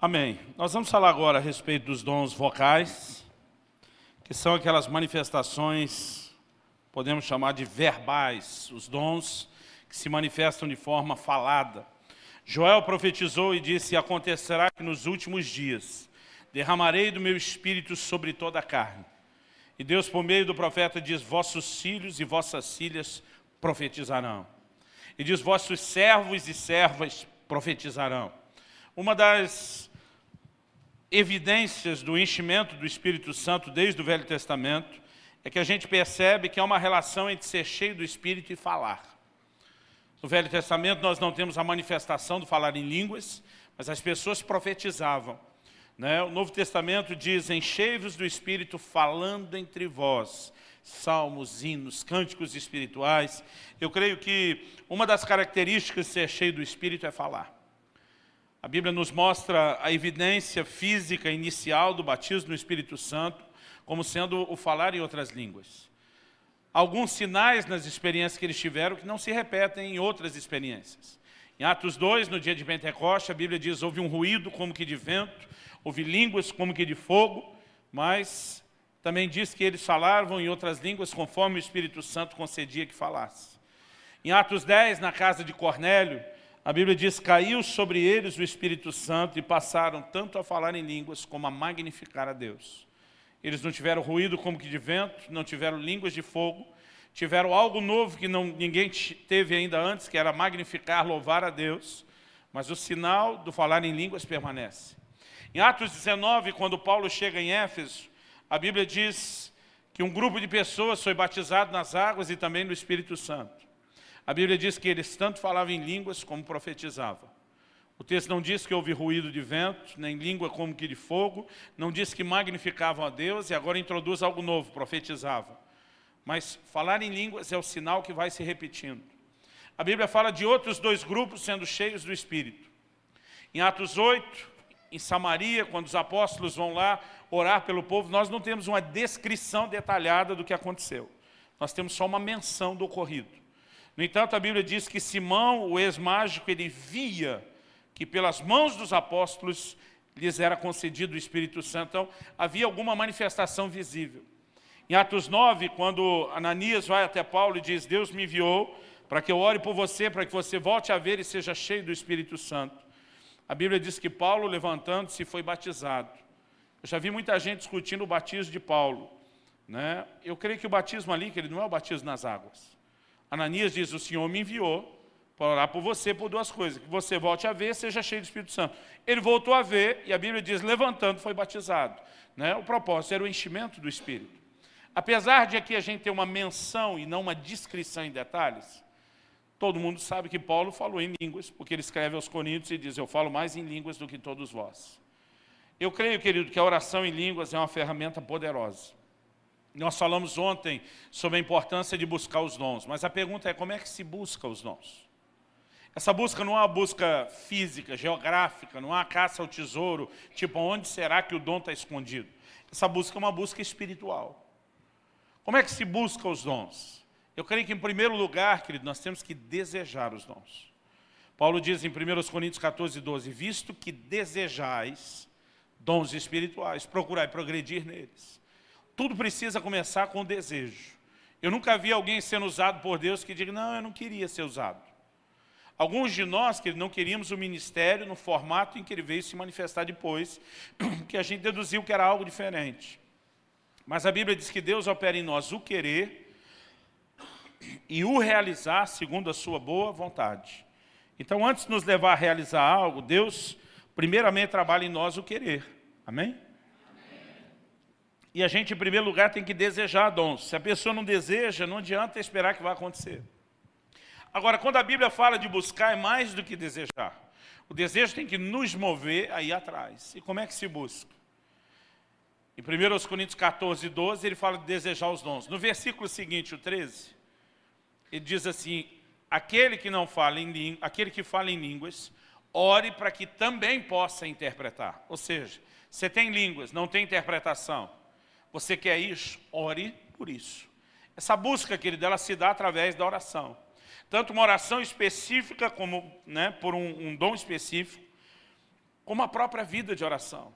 Amém. Nós vamos falar agora a respeito dos dons vocais, que são aquelas manifestações, podemos chamar de verbais, os dons que se manifestam de forma falada. Joel profetizou e disse: acontecerá que nos últimos dias derramarei do meu espírito sobre toda a carne. E Deus, por meio do profeta, diz: vossos filhos e vossas filhas profetizarão. E diz: vossos servos e servas profetizarão. Uma das evidências do enchimento do Espírito Santo desde o Velho Testamento é que a gente percebe que há uma relação entre ser cheio do Espírito e falar. No Velho Testamento nós não temos a manifestação do falar em línguas, mas as pessoas profetizavam, né? O Novo Testamento diz: enchei-vos do Espírito falando entre vós, salmos, hinos, cânticos espirituais. Eu creio que uma das características de ser cheio do Espírito é falar. A Bíblia nos mostra a evidência física inicial do batismo no Espírito Santo como sendo o falar em outras línguas. Alguns sinais nas experiências que eles tiveram que não se repetem em outras experiências. Em Atos 2, no dia de Pentecoste, a Bíblia diz: houve um ruído como que de vento, houve línguas como que de fogo, mas também diz que eles falavam em outras línguas conforme o Espírito Santo concedia que falasse. Em Atos 10, na casa de Cornélio, a Bíblia diz: caiu sobre eles o Espírito Santo e passaram tanto a falar em línguas como a magnificar a Deus. Eles não tiveram ruído como que de vento, não tiveram línguas de fogo, tiveram algo novo que ninguém teve ainda antes, que era magnificar, louvar a Deus, mas o sinal do falar em línguas permanece. Em Atos 19, quando Paulo chega em Éfeso, a Bíblia diz que um grupo de pessoas foi batizado nas águas e também no Espírito Santo. A Bíblia diz que eles tanto falavam em línguas como profetizavam. O texto não diz que houve ruído de vento, nem língua como que de fogo, não diz que magnificavam a Deus, e agora introduz algo novo: profetizavam. Mas falar em línguas é o sinal que vai se repetindo. A Bíblia fala de outros dois grupos sendo cheios do Espírito. Em Atos 8, em Samaria, quando os apóstolos vão lá orar pelo povo, nós não temos uma descrição detalhada do que aconteceu. Nós temos só uma menção do ocorrido. No entanto, a Bíblia diz que Simão, o ex-mágico, ele via que pelas mãos dos apóstolos lhes era concedido o Espírito Santo. Então, havia alguma manifestação visível. Em Atos 9, quando Ananias vai até Paulo e diz: Deus me enviou para que eu ore por você, para que você volte a ver e seja cheio do Espírito Santo. A Bíblia diz que Paulo, levantando-se, foi batizado. Eu já vi muita gente discutindo o batismo de Paulo, né? Eu creio que o batismo ali, que ele não é o batismo nas águas. Ananias diz: o Senhor me enviou para orar por você por duas coisas: que você volte a ver, seja cheio do Espírito Santo. Ele voltou a ver, e a Bíblia diz: levantando, foi batizado, né? O propósito era o enchimento do Espírito. Apesar de aqui a gente ter uma menção e não uma descrição em detalhes, todo mundo sabe que Paulo falou em línguas, porque ele escreve aos Coríntios e diz: eu falo mais em línguas do que todos vós. Eu creio, querido, que a oração em línguas é uma ferramenta poderosa. Nós falamos ontem sobre a importância de buscar os dons, mas a pergunta é: como é que se busca os dons? Essa busca não é uma busca física, geográfica, não é uma caça ao tesouro, tipo, onde será que o dom está escondido? Essa busca é uma busca espiritual. Como é que se busca os dons? Eu creio que, em primeiro lugar, querido, nós temos que desejar os dons. Paulo diz em 1 Coríntios 14, 12, visto que desejais dons espirituais, procurai progredir neles. Tudo precisa começar com o desejo. Eu nunca vi alguém sendo usado por Deus que diga: não, eu não queria ser usado. Alguns de nós que não queríamos o ministério no formato em que ele veio se manifestar depois, que a gente deduziu que era algo diferente. Mas a Bíblia diz que Deus opera em nós o querer e o realizar segundo a sua boa vontade. Então, antes de nos levar a realizar algo, Deus primeiramente trabalha em nós o querer. Amém? E a gente, em primeiro lugar, tem que desejar dons. Se a pessoa não deseja, não adianta esperar que vai acontecer. Agora, quando a Bíblia fala de buscar, é mais do que desejar. O desejo tem que nos mover a ir atrás. E como é que se busca? Em 1 Coríntios 14, 12, ele fala de desejar os dons. No versículo seguinte, o 13, ele diz assim: aquele que fala em línguas, ore para que também possa interpretar. Ou seja, você tem línguas, não tem interpretação. Você quer isso? Ore por isso. Essa busca, querido, ela se dá através da oração. Tanto uma oração específica, como por um dom específico, como a própria vida de oração.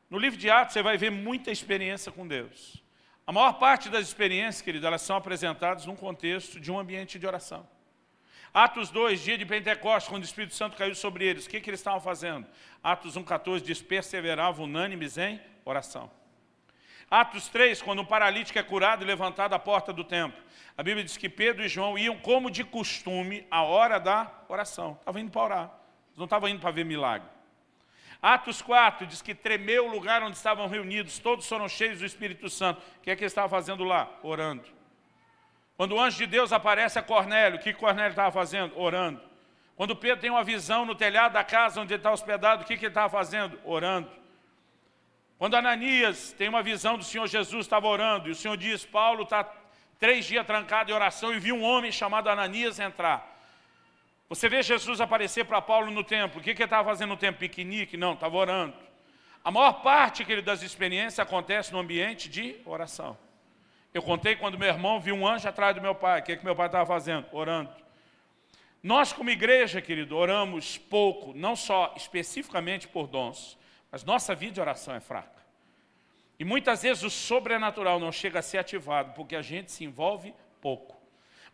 No livro de Atos você vai ver muita experiência com Deus. A maior parte das experiências, querido, elas são apresentadas num contexto de um ambiente de oração. Atos 2, dia de Pentecostes, quando o Espírito Santo caiu sobre eles, o que eles estavam fazendo? Atos 1,14 diz, perseveravam unânimes em oração. Atos 3, quando um paralítico é curado e levantado à porta do templo, a Bíblia diz que Pedro e João iam como de costume à hora da oração. Estavam indo para orar, eles não estavam indo para ver milagre. Atos 4 diz que tremeu o lugar onde estavam reunidos, todos foram cheios do Espírito Santo. O que é que eles estavam fazendo lá? Orando. Quando o anjo de Deus aparece a Cornélio, o que Cornélio estava fazendo? Orando. Quando Pedro tem uma visão no telhado da casa onde ele está hospedado, o que ele estava fazendo? Orando. Quando Ananias tem uma visão do Senhor Jesus, estava orando, e o Senhor diz, Paulo está 3 dias trancado em oração e viu um homem chamado Ananias entrar. Você vê Jesus aparecer para Paulo no templo, o que ele estava fazendo no templo? Piquenique? Não, estava orando. A maior parte, querido, das experiências acontece no ambiente de oração. Eu contei quando meu irmão viu um anjo atrás do meu pai, o que meu pai estava fazendo? Orando. Nós como igreja, querido, oramos pouco, não só especificamente por dons, mas nossa vida de oração é fraca. E muitas vezes o sobrenatural não chega a ser ativado, porque a gente se envolve pouco.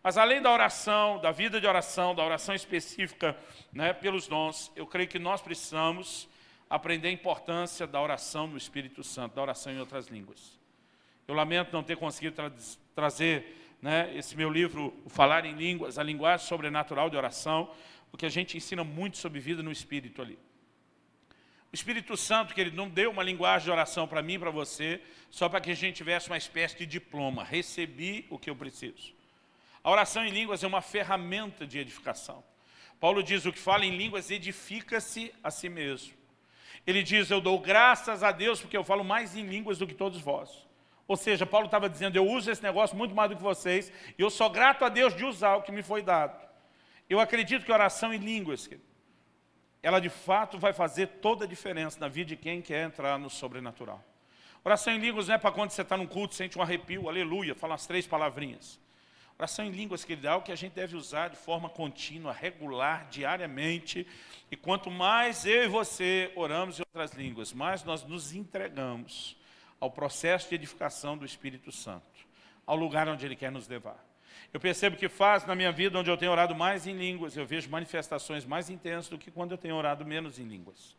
Mas além da oração, da vida de oração, da oração específica, né, pelos dons, eu creio que nós precisamos aprender a importância da oração no Espírito Santo, da oração em outras línguas. Eu lamento não ter conseguido trazer, né, esse meu livro, o Falar em Línguas, a linguagem sobrenatural de oração, porque a gente ensina muito sobre vida no Espírito ali. O Espírito Santo, que ele não deu uma linguagem de oração para mim e para você, só para que a gente tivesse uma espécie de diploma. Recebi o que eu preciso. A oração em línguas é uma ferramenta de edificação. Paulo diz, o que fala em línguas edifica-se a si mesmo. Ele diz, eu dou graças a Deus porque eu falo mais em línguas do que todos vós. Ou seja, Paulo estava dizendo, eu uso esse negócio muito mais do que vocês, e eu sou grato a Deus de usar o que me foi dado. Eu acredito que a oração em línguas, ela de fato vai fazer toda a diferença na vida de quem quer entrar no sobrenatural. Oração em línguas não é para quando você está num culto, sente um arrepio, aleluia, fala as 3 palavrinhas. Oração em línguas, querido, é algo que a gente deve usar de forma contínua, regular, diariamente. E quanto mais eu e você oramos em outras línguas, mais nós nos entregamos ao processo de edificação do Espírito Santo, ao lugar onde Ele quer nos levar. Eu percebo que faz na minha vida, onde eu tenho orado mais em línguas, eu vejo manifestações mais intensas do que quando eu tenho orado menos em línguas.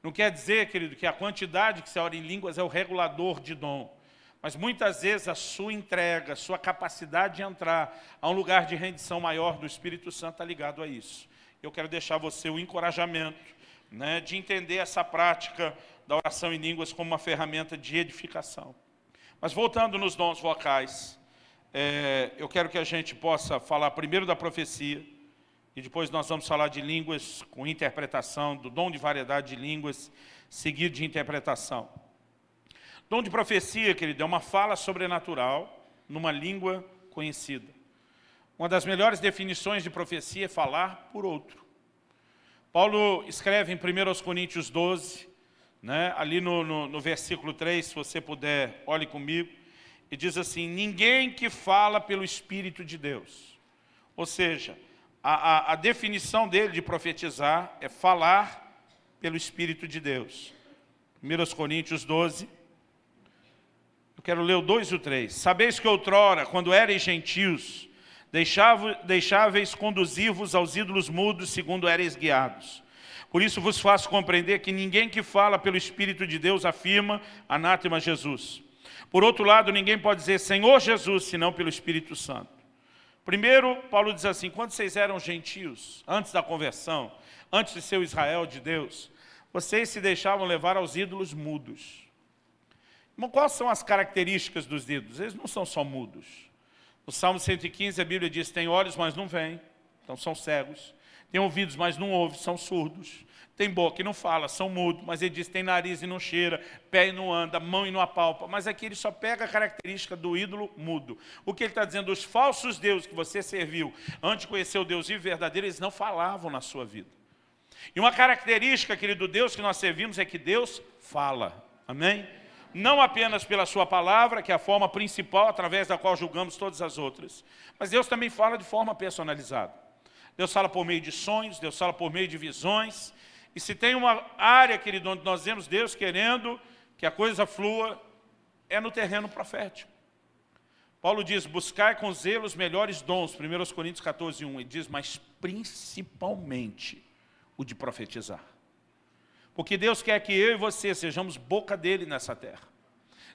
Não quer dizer, querido, que a quantidade que você ora em línguas é o regulador de dom. Mas muitas vezes a sua entrega, a sua capacidade de entrar a um lugar de rendição maior do Espírito Santo está ligado a isso. Eu quero deixar você o encorajamento, né, de entender essa prática da oração em línguas como uma ferramenta de edificação. Mas voltando nos dons vocais, eu quero que a gente possa falar primeiro da profecia, e depois nós vamos falar de línguas com interpretação, do dom de variedade de línguas, seguido de interpretação. Dom de profecia, querido, é uma fala sobrenatural numa língua conhecida. Uma das melhores definições de profecia é falar por outro. Paulo escreve em 1 Coríntios 12, né, ali no versículo 3, se você puder, olhe comigo, e diz assim, ninguém que fala pelo Espírito de Deus. Ou seja, a definição dele de profetizar é falar pelo Espírito de Deus. 1 Coríntios 12, eu quero ler o 2 e o 3. Sabeis que outrora, quando erais gentios, deixáveis conduzir-vos aos ídolos mudos, segundo erais guiados. Por isso vos faço compreender que ninguém que fala pelo Espírito de Deus afirma anátema Jesus. Por outro lado, ninguém pode dizer Senhor Jesus, senão pelo Espírito Santo. Primeiro, Paulo diz assim, quando vocês eram gentios, antes da conversão, antes de ser o Israel de Deus, vocês se deixavam levar aos ídolos mudos. Mas quais são as características dos ídolos? Eles não são só mudos. No Salmo 115, a Bíblia diz, tem olhos, mas não veem, então são cegos. Tem ouvidos, mas não ouvem, são surdos. Tem boca e não fala, são mudos. Mas ele diz, tem nariz e não cheira, pé e não anda, mão e não apalpa. Mas aqui ele só pega a característica do ídolo mudo. O que ele está dizendo, os falsos deuses que você serviu antes de conhecer o Deus vivo e verdadeiro, eles não falavam na sua vida. E uma característica, querido, do Deus que nós servimos é que Deus fala. Amém? Não apenas pela sua palavra, que é a forma principal através da qual julgamos todas as outras. Mas Deus também fala de forma personalizada. Deus fala por meio de sonhos, Deus fala por meio de visões. E se tem uma área, querido, onde nós vemos Deus querendo que a coisa flua, é no terreno profético. Paulo diz, buscai com zelo os melhores dons, 1 Coríntios 14, 1. Ele diz, mas principalmente o de profetizar. Porque Deus quer que eu e você sejamos boca dele nessa terra.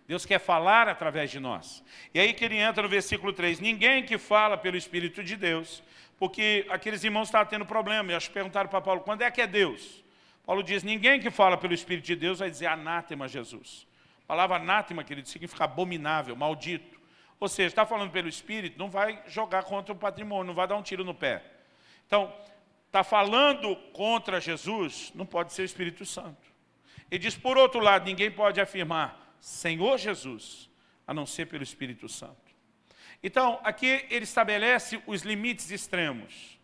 Deus quer falar através de nós. E aí que ele entra no versículo 3. Ninguém que fala pelo Espírito de Deus, porque aqueles irmãos estavam tendo problema. E acho que perguntaram para Paulo, quando é que é Deus? Paulo diz, ninguém que fala pelo Espírito de Deus vai dizer anátema a Jesus. A palavra anátema, querido, significa abominável, maldito. Ou seja, está falando pelo Espírito, não vai jogar contra o patrimônio, não vai dar um tiro no pé. Então, está falando contra Jesus, não pode ser o Espírito Santo. Ele diz, por outro lado, ninguém pode afirmar Senhor Jesus, a não ser pelo Espírito Santo. Então, aqui ele estabelece os limites extremos.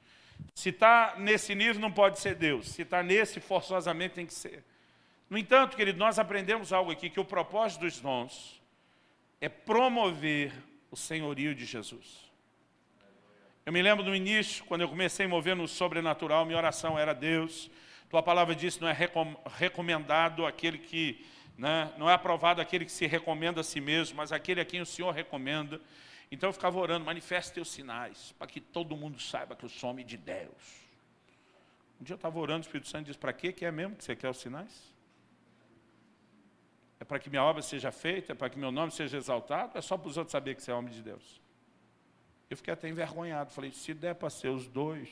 Se está nesse nível, não pode ser Deus. Se está nesse, forçosamente tem que ser. No entanto, querido, nós aprendemos algo aqui, que o propósito dos dons é promover o senhorio de Jesus. Eu me lembro no início, quando eu comecei a mover no sobrenatural, minha oração era, Deus, tua palavra diz, não é recomendado aquele que, né, não é aprovado aquele que se recomenda a si mesmo, mas aquele a quem o Senhor recomenda. Então eu ficava orando, manifeste teus sinais, para que todo mundo saiba que eu sou homem de Deus. Um dia eu estava orando, o Espírito Santo disse, para quê que é mesmo que você quer os sinais? É para que minha obra seja feita, é para que meu nome seja exaltado, é só para os outros saberem que você é homem de Deus. Eu fiquei até envergonhado, falei, se der para ser os dois,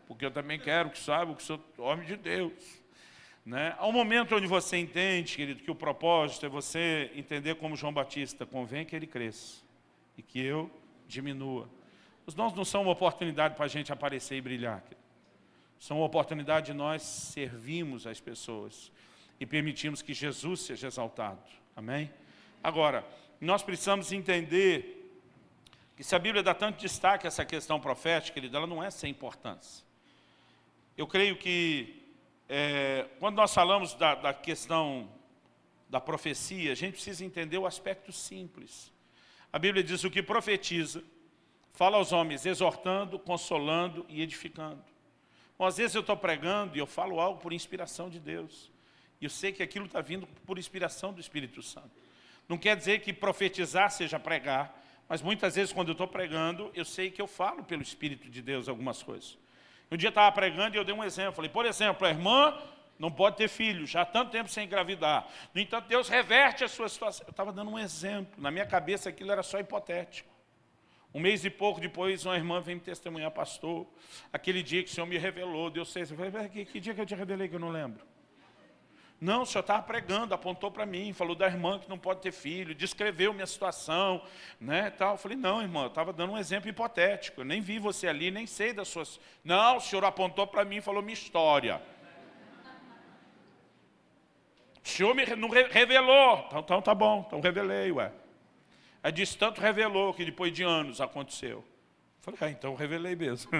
porque eu também quero que saibam que sou homem de Deus. Né? Há um momento onde você entende, querido, que o propósito é você entender como João Batista, convém que ele cresça e que eu diminua. Os dons não são uma oportunidade para a gente aparecer e brilhar, querido. São uma oportunidade de nós servirmos as pessoas e permitirmos que Jesus seja exaltado. Amém? Agora, nós precisamos entender que se a Bíblia dá tanto destaque a essa questão profética, querido, ela não é sem importância. Eu creio que quando nós falamos da questão da profecia, a gente precisa entender o aspecto simples. A Bíblia diz o que profetiza, fala aos homens exortando, consolando e edificando. Bom, às vezes eu estou pregando e eu falo algo por inspiração de Deus. E eu sei que aquilo está vindo por inspiração do Espírito Santo. Não quer dizer que profetizar seja pregar, mas muitas vezes quando eu estou pregando, eu sei que eu falo pelo Espírito de Deus algumas coisas. Um dia eu estava pregando e eu dei um exemplo. Falei, por exemplo, a irmã não pode ter filho, já há tanto tempo sem engravidar. No entanto, Deus reverte a sua situação. Eu estava dando um exemplo. Na minha cabeça aquilo era só hipotético. Um mês e pouco depois, uma irmã veio me testemunhar, pastor, aquele dia que o Senhor me revelou, Deus fez. Eu falei, que dia que eu te revelei que eu não lembro? Não, o senhor estava pregando, apontou para mim, falou da irmã que não pode ter filho, descreveu minha situação, né, tal. Eu falei, não, irmã, eu estava dando um exemplo hipotético, eu nem vi você ali, nem sei das suas... Não, o senhor apontou para mim e falou minha história. O senhor não revelou. Então tá bom, então revelei, ué. Aí disse, tanto revelou que depois de anos aconteceu. Eu falei, então revelei mesmo.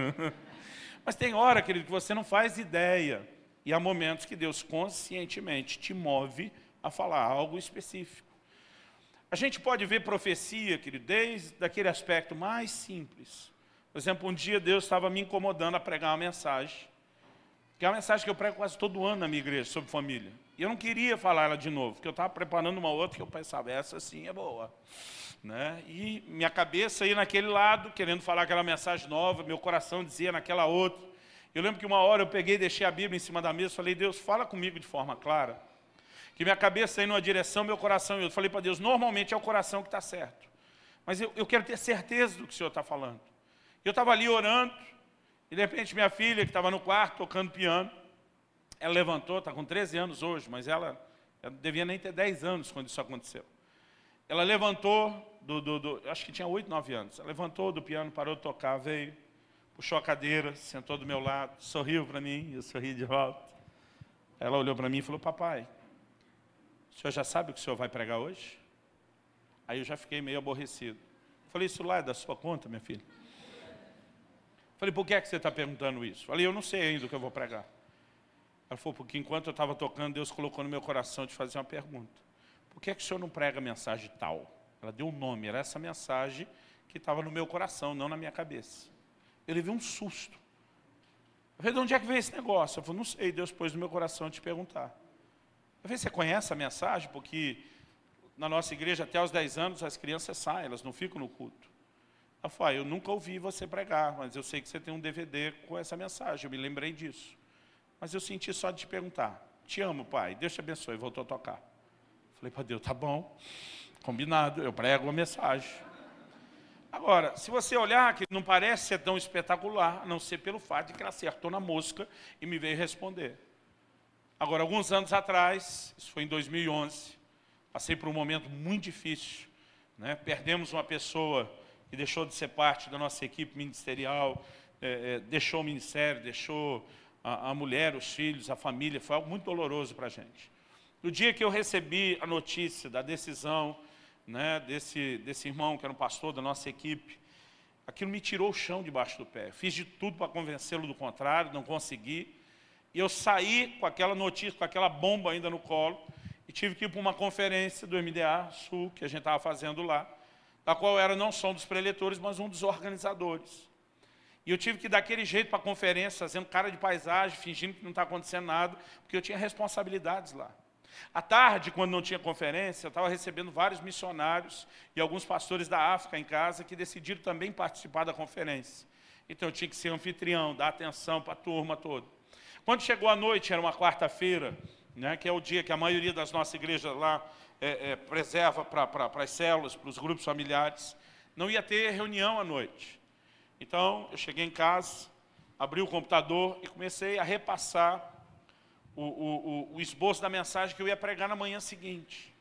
Mas tem hora, querido, que você não faz ideia. E há momentos que Deus conscientemente te move a falar algo específico. A gente pode ver profecia, querido, desde aquele aspecto mais simples. Por exemplo, um dia Deus estava me incomodando a pregar uma mensagem, que é uma mensagem que eu prego quase todo ano na minha igreja, sobre família. E eu não queria falar ela de novo, porque eu estava preparando uma outra que eu pensava, essa sim é boa. Né? E minha cabeça ia naquele lado, querendo falar aquela mensagem nova, meu coração dizia naquela outra. Eu lembro que uma hora eu peguei e deixei a Bíblia em cima da mesa e falei, Deus, fala comigo de forma clara. Que minha cabeça ia numa direção, meu coração em outra. Falei para Deus, normalmente é o coração que está certo. Mas eu quero ter certeza do que o Senhor está falando. Eu estava ali orando, e de repente minha filha, que estava no quarto tocando piano, ela levantou, está com 13 anos hoje, mas ela devia nem ter 10 anos quando isso aconteceu. Ela levantou, acho que tinha 8, 9 anos. Ela levantou do piano, parou de tocar, veio. Puxou a cadeira, sentou do meu lado, sorriu para mim, eu sorri de volta. Ela olhou para mim e falou, papai, o senhor já sabe o que o senhor vai pregar hoje? Aí eu já fiquei meio aborrecido. Falei, isso lá é da sua conta, minha filha? Falei, por que é que você está perguntando isso? Falei, eu não sei ainda o que eu vou pregar. Ela falou, porque enquanto eu estava tocando, Deus colocou no meu coração de fazer uma pergunta. Por que é que o senhor não prega a mensagem tal? Ela deu um nome, era essa mensagem que estava no meu coração, não na minha cabeça. Eu levei um susto. Eu falei, de onde é que veio esse negócio? Eu falei, não sei, Deus pôs no meu coração te perguntar. Eu falei, você conhece a mensagem? Porque na nossa igreja, até aos 10 anos, as crianças saem, elas não ficam no culto. Eu falei, eu nunca ouvi você pregar, mas eu sei que você tem um DVD com essa mensagem, eu me lembrei disso. Mas eu senti só de te perguntar, te amo, pai, Deus te abençoe, voltou a tocar. Falei para Deus, tá bom, combinado, eu prego a mensagem. Agora, se você olhar, que não parece ser tão espetacular, a não ser pelo fato de que ela acertou na mosca e me veio responder. Agora, alguns anos atrás, isso foi em 2011, passei por um momento muito difícil, né? Perdemos uma pessoa que deixou de ser parte da nossa equipe ministerial, deixou o ministério, deixou a mulher, os filhos, a família, foi algo muito doloroso para a gente. No dia que eu recebi a notícia da decisão, né, desse irmão que era um pastor da nossa equipe, aquilo me tirou o chão debaixo do pé. Fiz de tudo para convencê-lo do contrário, não consegui. E eu saí com aquela notícia, com aquela bomba ainda no colo, e tive que ir para uma conferência do MDA Sul, que a gente estava fazendo lá, da qual eu era não só um dos preletores, mas um dos organizadores. E eu tive que ir daquele jeito para a conferência, fazendo cara de paisagem, fingindo que não está acontecendo nada, porque eu tinha responsabilidades lá. À tarde, quando não tinha conferência, eu estava recebendo vários missionários e alguns pastores da África em casa que decidiram também participar da conferência. Então eu tinha que ser anfitrião, dar atenção para a turma toda. Quando chegou a noite, era uma quarta-feira, né, que é o dia que a maioria das nossas igrejas lá preserva para as células, para os grupos familiares, não ia ter reunião à noite. Então eu cheguei em casa, abri o computador e comecei a repassar o esboço da mensagem que eu ia pregar na manhã seguinte.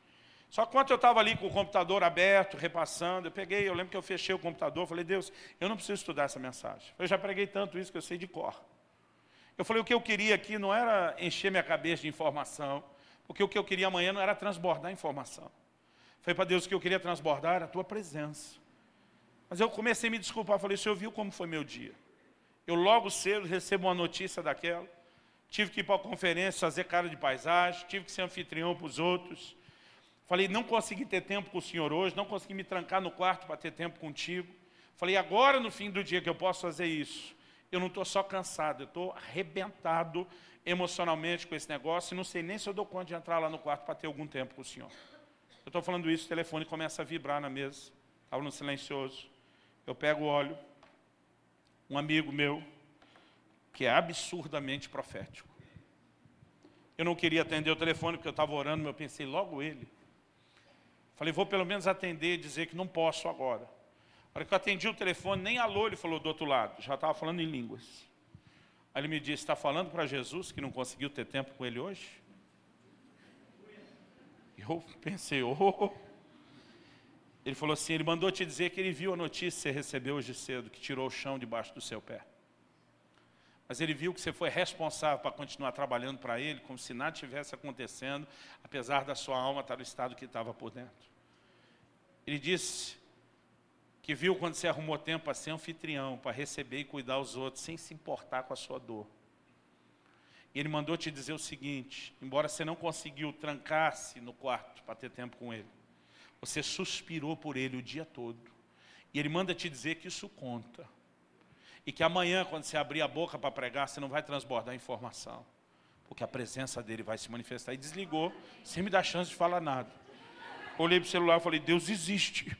Só que quando eu estava ali com o computador aberto, repassando, eu lembro que eu fechei o computador, falei, Deus, eu não preciso estudar essa mensagem. Eu já preguei tanto isso que eu sei de cor. Eu falei, o que eu queria aqui não era encher minha cabeça de informação, porque o que eu queria amanhã não era transbordar informação. Falei para Deus, o que eu queria transbordar era a tua presença. Mas eu comecei a me desculpar, falei, o Senhor viu como foi meu dia. Eu logo cedo recebo uma notícia daquela, tive que ir para a conferência, fazer cara de paisagem, tive que ser anfitrião para os outros. Falei, não consegui ter tempo com o Senhor hoje, não consegui me trancar no quarto para ter tempo contigo. Falei, agora no fim do dia que eu posso fazer isso, eu não estou só cansado, eu estou arrebentado emocionalmente com esse negócio e não sei nem se eu dou conta de entrar lá no quarto para ter algum tempo com o Senhor. Eu estou falando isso, o telefone começa a vibrar na mesa, estava no silencioso. Eu pego o olho, um amigo meu, que é absurdamente profético. Eu não queria atender o telefone porque eu estava orando, mas eu pensei, logo ele. Falei, vou pelo menos atender e dizer que não posso agora. Na hora que eu atendi o telefone, nem alô ele falou do outro lado, já estava falando em línguas. Aí ele me disse, está falando para Jesus que não conseguiu ter tempo com ele hoje? Eu pensei, oh. Ele falou assim, ele mandou te dizer que ele viu a notícia que você recebeu hoje cedo, que tirou o chão debaixo do seu pé. Mas ele viu que você foi responsável para continuar trabalhando para ele, como se nada estivesse acontecendo, apesar da sua alma estar no estado que estava por dentro. Ele disse que viu quando você arrumou tempo para ser anfitrião, para receber e cuidar os outros, sem se importar com a sua dor. E ele mandou te dizer o seguinte, embora você não conseguiu trancar-se no quarto para ter tempo com ele, você suspirou por ele o dia todo. E ele manda te dizer que isso conta. E que amanhã, quando você abrir a boca para pregar, você não vai transbordar informação. Porque a presença dele vai se manifestar. E desligou, sem me dar chance de falar nada. Olhei para o celular e falei, Deus existe.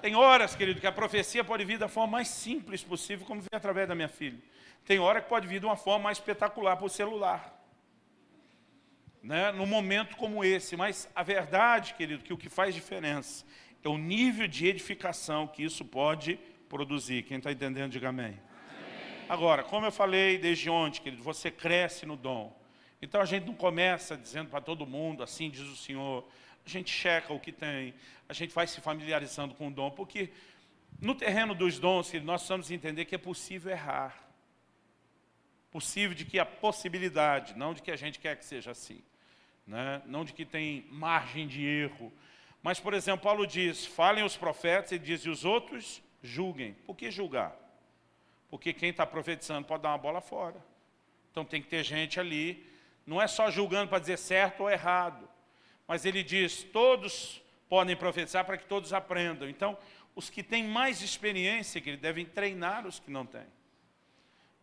Tem horas, querido, que a profecia pode vir da forma mais simples possível, como veio através da minha filha. Tem hora que pode vir de uma forma mais espetacular para o celular. Né? Num momento como esse. Mas a verdade, querido, que o que faz diferença é o nível de edificação que isso pode produzir. Quem está entendendo, diga amém. Amém. Agora, como eu falei desde ontem, querido, você cresce no dom. Então a gente não começa dizendo para todo mundo, assim diz o Senhor. A gente checa o que tem, a gente vai se familiarizando com o dom, porque no terreno dos dons, querido, nós precisamos entender que é possível errar. Possível de que a possibilidade, não de que a gente quer que seja assim, né? Não de que tem margem de erro. Mas, por exemplo, Paulo diz, falem os profetas, ele diz, e os outros julguem. Por que julgar? Porque quem está profetizando pode dar uma bola fora. Então tem que ter gente ali, não é só julgando para dizer certo ou errado, mas ele diz, todos podem profetizar para que todos aprendam. Então, os que têm mais experiência, que eles devem treinar os que não têm.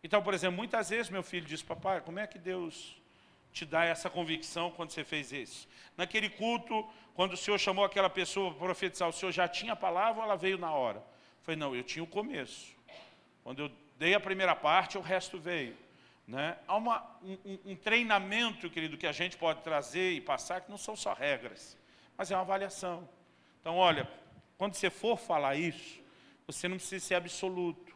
Então, por exemplo, muitas vezes meu filho diz, papai, como é que Deus te dá essa convicção quando você fez isso? Naquele culto, quando o Senhor chamou aquela pessoa para profetizar, o Senhor já tinha a palavra ou ela veio na hora? Eu falei, não, eu tinha o começo. Quando eu dei a primeira parte, o resto veio. Né? Há um treinamento, querido, que a gente pode trazer e passar, que não são só regras, mas é uma avaliação. Então, olha, quando você for falar isso, você não precisa ser absoluto.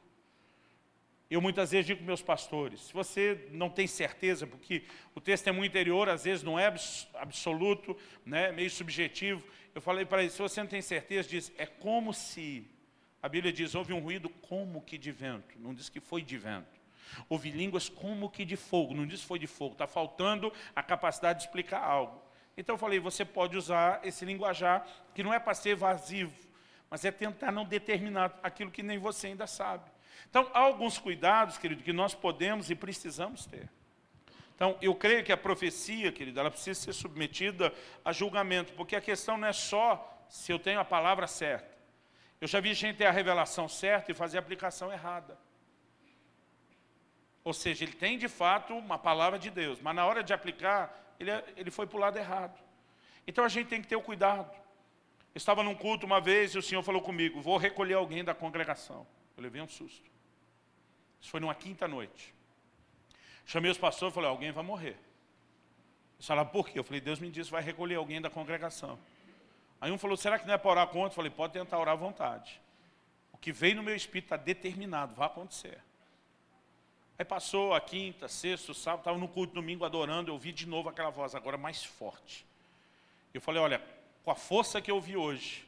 Eu muitas vezes digo para meus pastores, se você não tem certeza, porque o testemunho interior às vezes não é absoluto, né, meio subjetivo, eu falei para eles, se você não tem certeza, diz, é como se, a Bíblia diz, houve um ruído como que de vento, não diz que foi de vento. Houve línguas como que de fogo, não diz que foi de fogo, está faltando a capacidade de explicar algo. Então eu falei, você pode usar esse linguajar, que não é para ser evasivo, mas é tentar não determinar aquilo que nem você ainda sabe. Então, há alguns cuidados, querido, que nós podemos e precisamos ter. Então, eu creio que a profecia, querido, ela precisa ser submetida a julgamento, porque a questão não é só se eu tenho a palavra certa. Eu já vi gente ter a revelação certa e fazer a aplicação errada. Ou seja, ele tem de fato uma palavra de Deus, mas na hora de aplicar, ele foi para o lado errado. Então, a gente tem que ter o cuidado. Eu estava num culto uma vez e o Senhor falou comigo, vou recolher alguém da congregação. Eu levei um susto. Isso foi numa quinta-noite. Chamei os pastores e falei, alguém vai morrer. Eles falaram, por quê? Eu falei, Deus me disse, vai recolher alguém da congregação. Aí um falou, será que não é para orar contra? Eu falei, pode tentar orar à vontade. O que veio no meu espírito está determinado, vai acontecer. Aí passou a quinta, sexta, sábado, estava no culto domingo adorando, eu ouvi de novo aquela voz, agora mais forte. Eu falei, olha, com a força que eu ouvi hoje,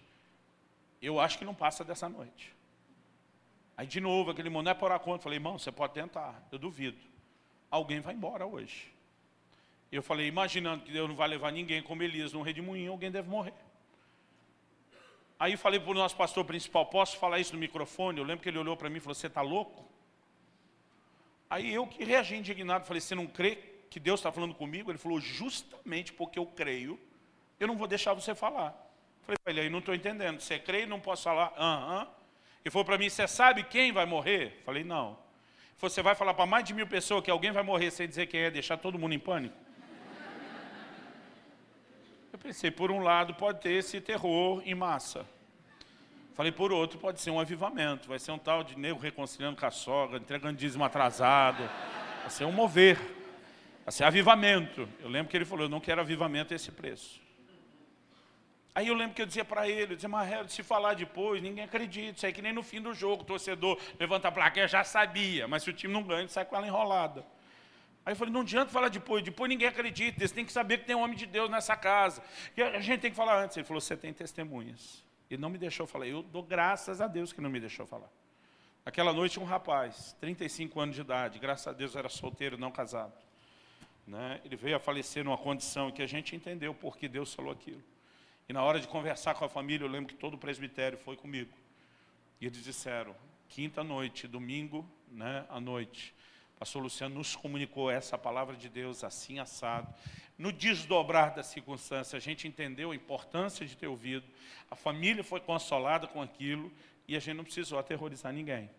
eu acho que não passa dessa noite. Aí de novo, aquele irmão, não é para orar contra. Eu falei, irmão, você pode tentar, eu duvido. Alguém vai embora hoje. Eu falei, imaginando que Deus não vai levar ninguém como Elias num redemoinho, alguém deve morrer. Aí falei para o nosso pastor principal, posso falar isso no microfone? Eu lembro que ele olhou para mim e falou, você está louco? Aí eu que reagi indignado, falei, você não crê que Deus está falando comigo? Ele falou, justamente porque eu creio, eu não vou deixar você falar. Falei para ele, aí não estou entendendo, você crê e não posso falar? Ele falou para mim, você sabe quem vai morrer? Falei, não. Ele falou, você vai falar para mais de 1000 pessoas que alguém vai morrer sem dizer quem é, deixar todo mundo em pânico? Eu pensei, por um lado pode ter esse terror em massa. Falei, por outro pode ser um avivamento, vai ser um tal de nego reconciliando com a sogra, entregando dízimo atrasado, vai ser um mover, vai ser avivamento. Eu lembro que ele falou, eu não quero avivamento a esse preço. Aí eu lembro que eu dizia para ele, eu dizia, Marrelo, se falar depois, ninguém acredita, isso aí que nem no fim do jogo, o torcedor levanta a plaquinha, já sabia, mas se o time não ganha, ele sai com ela enrolada. Aí eu falei, não adianta falar depois ninguém acredita, você tem que saber que tem um homem de Deus nessa casa. E a gente tem que falar antes. Ele falou, você tem testemunhas. Ele não me deixou falar, eu dou graças a Deus que não me deixou falar. Aquela noite um rapaz, 35 anos de idade, graças a Deus era solteiro, não casado. Né? Ele veio a falecer numa condição que a gente entendeu porque Deus falou aquilo. E na hora de conversar com a família, eu lembro que todo o presbitério foi comigo. E eles disseram, quinta noite, domingo, né, à noite, o pastor Luciano nos comunicou essa palavra de Deus assim, assado. No desdobrar da circunstância, a gente entendeu a importância de ter ouvido. A família foi consolada com aquilo e a gente não precisou aterrorizar ninguém.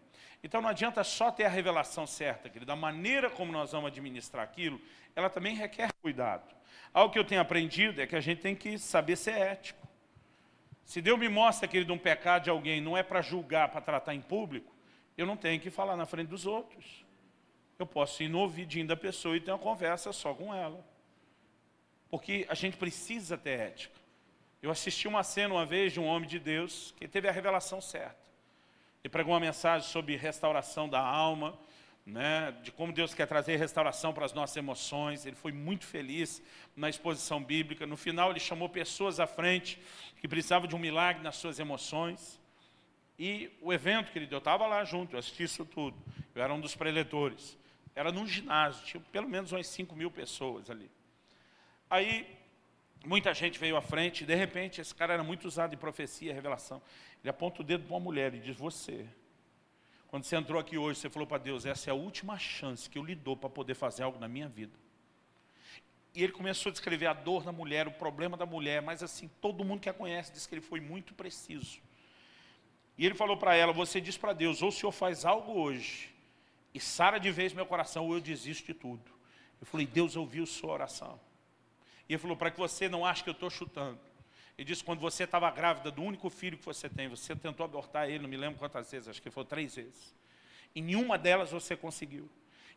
Então não adianta só ter a revelação certa, querido. Da maneira como nós vamos administrar aquilo, ela também requer cuidado. Algo que eu tenho aprendido é que a gente tem que saber ser ético. Se Deus me mostra, querido, um pecado de alguém, não é para julgar, para tratar em público, eu não tenho que falar na frente dos outros. Eu posso ir no ouvidinho da pessoa e ter uma conversa só com ela. Porque a gente precisa ter ética. Eu assisti uma cena uma vez de um homem de Deus que teve a revelação certa. Ele pregou uma mensagem sobre restauração da alma, né, de como Deus quer trazer restauração para as nossas emoções. Ele foi muito feliz na exposição bíblica. No final ele chamou pessoas à frente que precisavam de um milagre nas suas emoções. E o evento, querido, eu estava lá junto, eu assisti isso tudo. Eu era um dos preletores. Era num ginásio, tinha pelo menos umas 5.000 pessoas ali. Aí muita gente veio à frente e de repente esse cara era muito usado em profecia, revelação. Ele aponta o dedo para uma mulher e diz, você... Quando você entrou aqui hoje, você falou para Deus, essa é a última chance que eu lhe dou para poder fazer algo na minha vida. E ele começou a descrever a dor da mulher, o problema da mulher, mas assim, todo mundo que a conhece diz que ele foi muito preciso. E ele falou para ela, você diz para Deus, ou o Senhor faz algo hoje, e sara de vez meu coração, ou eu desisto de tudo. Eu falei, Deus ouviu sua oração. E ele falou, para que você não ache que eu estou chutando. Ele disse, quando você estava grávida do único filho que você tem, você tentou abortar ele, não me lembro quantas vezes, acho que foi 3 vezes. Em nenhuma delas você conseguiu.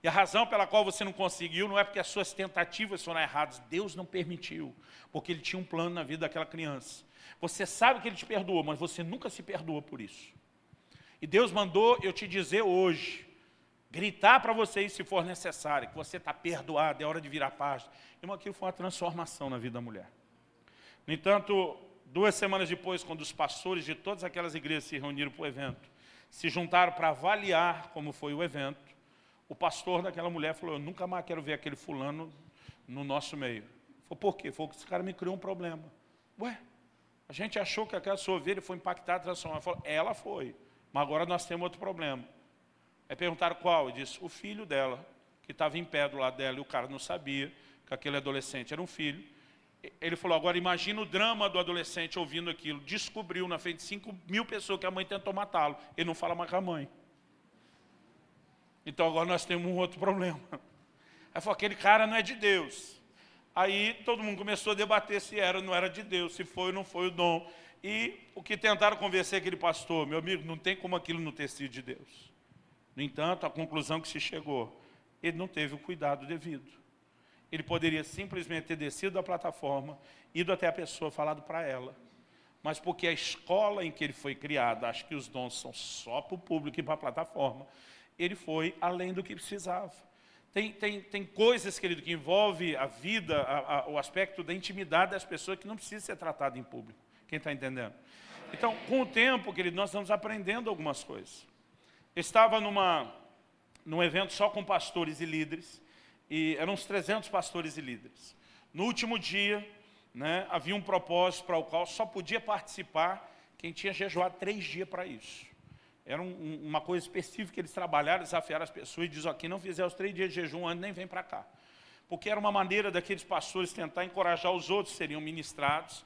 E a razão pela qual você não conseguiu não é porque as suas tentativas foram erradas. Deus não permitiu, porque Ele tinha um plano na vida daquela criança. Você sabe que Ele te perdoou, mas você nunca se perdoa por isso. E Deus mandou eu te dizer hoje, gritar para vocês se for necessário, que você está perdoado, é hora de virar a página. Irmão, aquilo foi uma transformação na vida da mulher. No entanto, 2 semanas depois, quando os pastores de todas aquelas igrejas se reuniram para o evento, se juntaram para avaliar como foi o evento, o pastor daquela mulher falou, eu nunca mais quero ver aquele fulano no nosso meio. Falei, por quê? Falou que esse cara me criou um problema. Ué, a gente achou que aquela sua ovelha foi impactada, transformada. Falou, ela foi, mas agora nós temos outro problema. Aí perguntaram qual? Ele disse, o filho dela, que estava em pé do lado dela, e o cara não sabia que aquele adolescente era um filho. Ele falou, agora imagina o drama do adolescente ouvindo aquilo. Descobriu na frente de 5.000 pessoas que a mãe tentou matá-lo. Ele não fala mais com a mãe. Então agora nós temos um outro problema. Aí falou, aquele cara não é de Deus. Aí todo mundo começou a debater se era ou não era de Deus, se foi ou não foi o dom. E o que tentaram convencer aquele pastor, meu amigo, não tem como aquilo não ter sido de Deus. No entanto, a conclusão que se chegou, ele não teve o cuidado devido. Ele poderia simplesmente ter descido da plataforma, ido até a pessoa, falado para ela. Mas porque a escola em que ele foi criado, acho que os dons são só para o público e para a plataforma, ele foi além do que precisava. Tem coisas, querido, que envolvem a vida, o aspecto da intimidade das pessoas que não precisa ser tratado em público. Quem está entendendo? Então, com o tempo, querido, nós estamos aprendendo algumas coisas. Eu estava num evento só com pastores e líderes, e eram uns 300 pastores e líderes. No último dia, né, havia um propósito para o qual só podia participar quem tinha jejuado 3 dias para isso. Era uma coisa específica que eles trabalharam, desafiaram as pessoas e diziam, quem não fizer os 3 dias de jejum antes, nem vem para cá. Porque era uma maneira daqueles pastores tentar encorajar os outros que seriam ministrados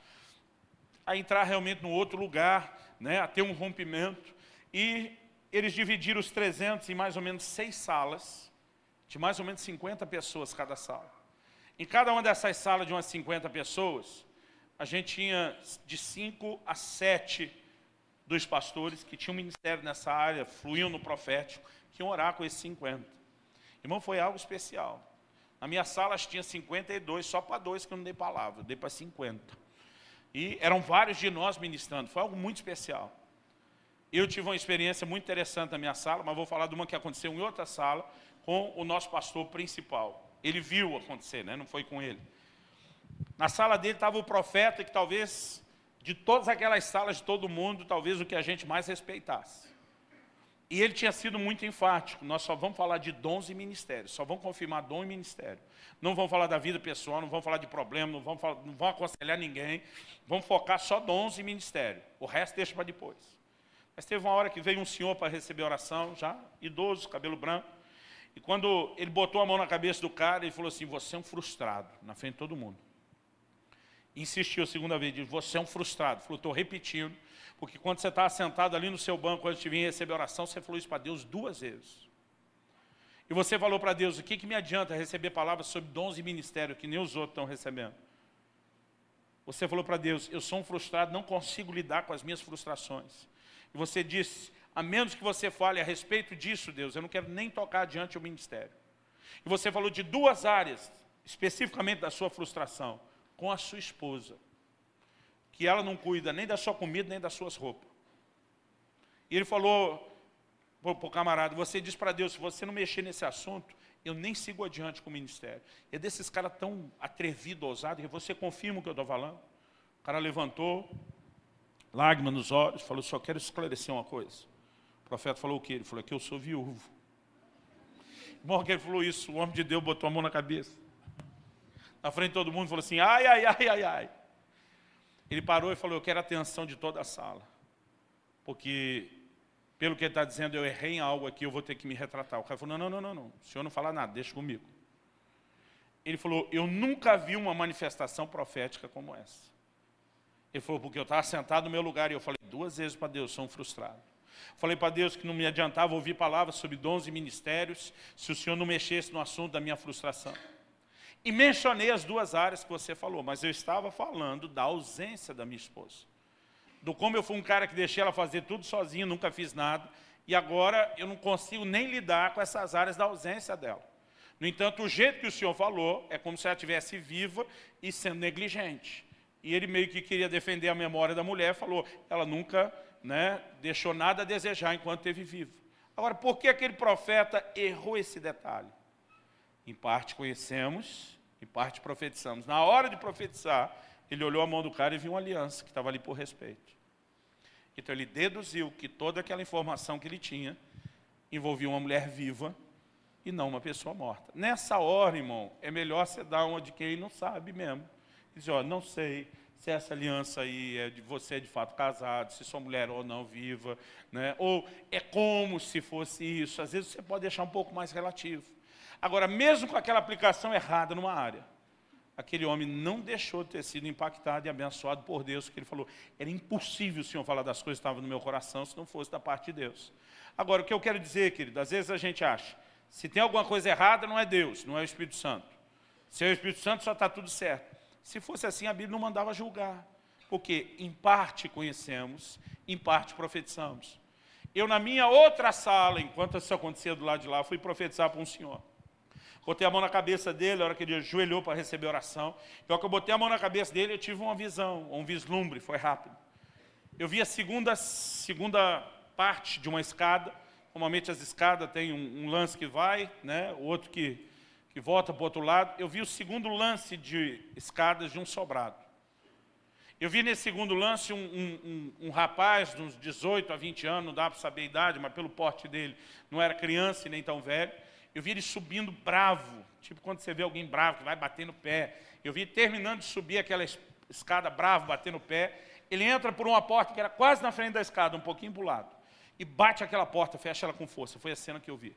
a entrar realmente num outro lugar, né, a ter um rompimento. E eles dividiram os 300 em mais ou menos 6 salas, de mais ou menos 50 pessoas cada sala. Em cada uma dessas salas de umas 50 pessoas, a gente tinha de 5 a 7 dos pastores que tinham um ministério nessa área, fluíam no profético, que iam orar com esses 50. Irmão, foi algo especial. Na minha sala tinha 52, só para 2 que eu não dei palavra, eu dei para 50. E eram vários de nós ministrando, foi algo muito especial. Eu tive uma experiência muito interessante na minha sala, mas vou falar de uma que aconteceu em outra sala, com o nosso pastor principal. Ele viu acontecer, né? Não foi com ele. Na sala dele estava o profeta que talvez, de todas aquelas salas de todo mundo, talvez o que a gente mais respeitasse. E ele tinha sido muito enfático, nós só vamos falar de dons e ministérios, só vamos confirmar dom e ministério. Não vamos falar da vida pessoal, não vamos falar de problema, não vamos aconselhar ninguém, vamos focar só dons e ministério. O resto deixa para depois. Mas teve uma hora que veio um senhor para receber oração, já idoso, cabelo branco, e quando ele botou a mão na cabeça do cara, ele falou assim, você é um frustrado, na frente de todo mundo. Insistiu a segunda vez, disse, você é um frustrado. Falou, estou repetindo, porque quando você estava sentado ali no seu banco, quando te vinha receber oração, você falou isso para Deus 2 vezes. E você falou para Deus, o que me adianta receber palavras sobre dons e ministério, que nem os outros estão recebendo? Você falou para Deus, eu sou um frustrado, não consigo lidar com as minhas frustrações. E você disse, a menos que você fale a respeito disso, Deus, eu não quero nem tocar adiante o ministério. E você falou de 2 áreas, especificamente da sua frustração, com a sua esposa, que ela não cuida nem da sua comida, nem das suas roupas. E ele falou para o camarada, você diz para Deus, se você não mexer nesse assunto, eu nem sigo adiante com o ministério. E é desses caras tão atrevidos, ousados, que você confirma o que eu estou falando? O cara levantou, lágrima nos olhos, falou, só quero esclarecer uma coisa. O profeta falou o quê? Ele falou que eu sou viúvo. Bom, que ele falou isso, o homem de Deus botou a mão na cabeça. Na frente de todo mundo, falou assim, ai, ai, ai, ai, ai. Ele parou e falou, eu quero a atenção de toda a sala. Porque, pelo que ele está dizendo, eu errei em algo aqui, eu vou ter que me retratar. O cara falou, não, o senhor não fala nada, deixa comigo. Ele falou, eu nunca vi uma manifestação profética como essa. Ele falou, porque eu estava sentado no meu lugar e eu falei 2 vezes para Deus, sou um frustrado. Falei para Deus que não me adiantava ouvir palavras sobre dons e ministérios se o Senhor não mexesse no assunto da minha frustração. E mencionei as duas áreas que você falou, mas eu estava falando da ausência da minha esposa. Do como eu fui um cara que deixei ela fazer tudo sozinho, nunca fiz nada, e agora eu não consigo nem lidar com essas áreas da ausência dela. No entanto, o jeito que o Senhor falou é como se ela estivesse viva e sendo negligente. E ele meio que queria defender a memória da mulher, falou, ela nunca, né, deixou nada a desejar enquanto esteve viva. Agora, por que aquele profeta errou esse detalhe? Em parte conhecemos, em parte profetizamos. Na hora de profetizar, ele olhou a mão do cara e viu uma aliança que estava ali por respeito. Então ele deduziu que toda aquela informação que ele tinha envolvia uma mulher viva e não uma pessoa morta. Nessa hora, irmão, é melhor você dar uma de quem não sabe mesmo. Diz, ó, não sei se essa aliança aí é de você é de fato casado, se sua mulher ou não viva, né? Ou é como se fosse isso. Às vezes você pode deixar um pouco mais relativo. Agora, mesmo com aquela aplicação errada numa área, aquele homem não deixou de ter sido impactado e abençoado por Deus, porque ele falou, era impossível o Senhor falar das coisas que estavam no meu coração se não fosse da parte de Deus. Agora, o que eu quero dizer, querido, às vezes a gente acha, se tem alguma coisa errada, não é Deus, não é o Espírito Santo. Se é o Espírito Santo, só está tudo certo. Se fosse assim, a Bíblia não mandava julgar, porque em parte conhecemos, em parte profetizamos. Eu, na minha outra sala, enquanto isso acontecia do lado de lá, fui profetizar para um senhor. Botei a mão na cabeça dele, a hora que ele ajoelhou para receber oração. E a hora que eu botei a mão na cabeça dele, eu tive uma visão, um vislumbre, foi rápido. Eu vi a segunda parte de uma escada. Normalmente as escadas têm um lance que vai, né? O outro que volta para o outro lado. Eu vi o segundo lance de escadas de um sobrado. Eu vi nesse segundo lance um rapaz de uns 18 a 20 anos, não dá para saber a idade, mas pelo porte dele, não era criança e nem tão velho. Eu vi ele subindo bravo, tipo quando você vê alguém bravo que vai bater no pé. Eu vi ele terminando de subir aquela escada bravo, bater no pé. Ele entra por uma porta que era quase na frente da escada, um pouquinho para o lado. E bate aquela porta, fecha ela com força. Foi a cena que eu vi.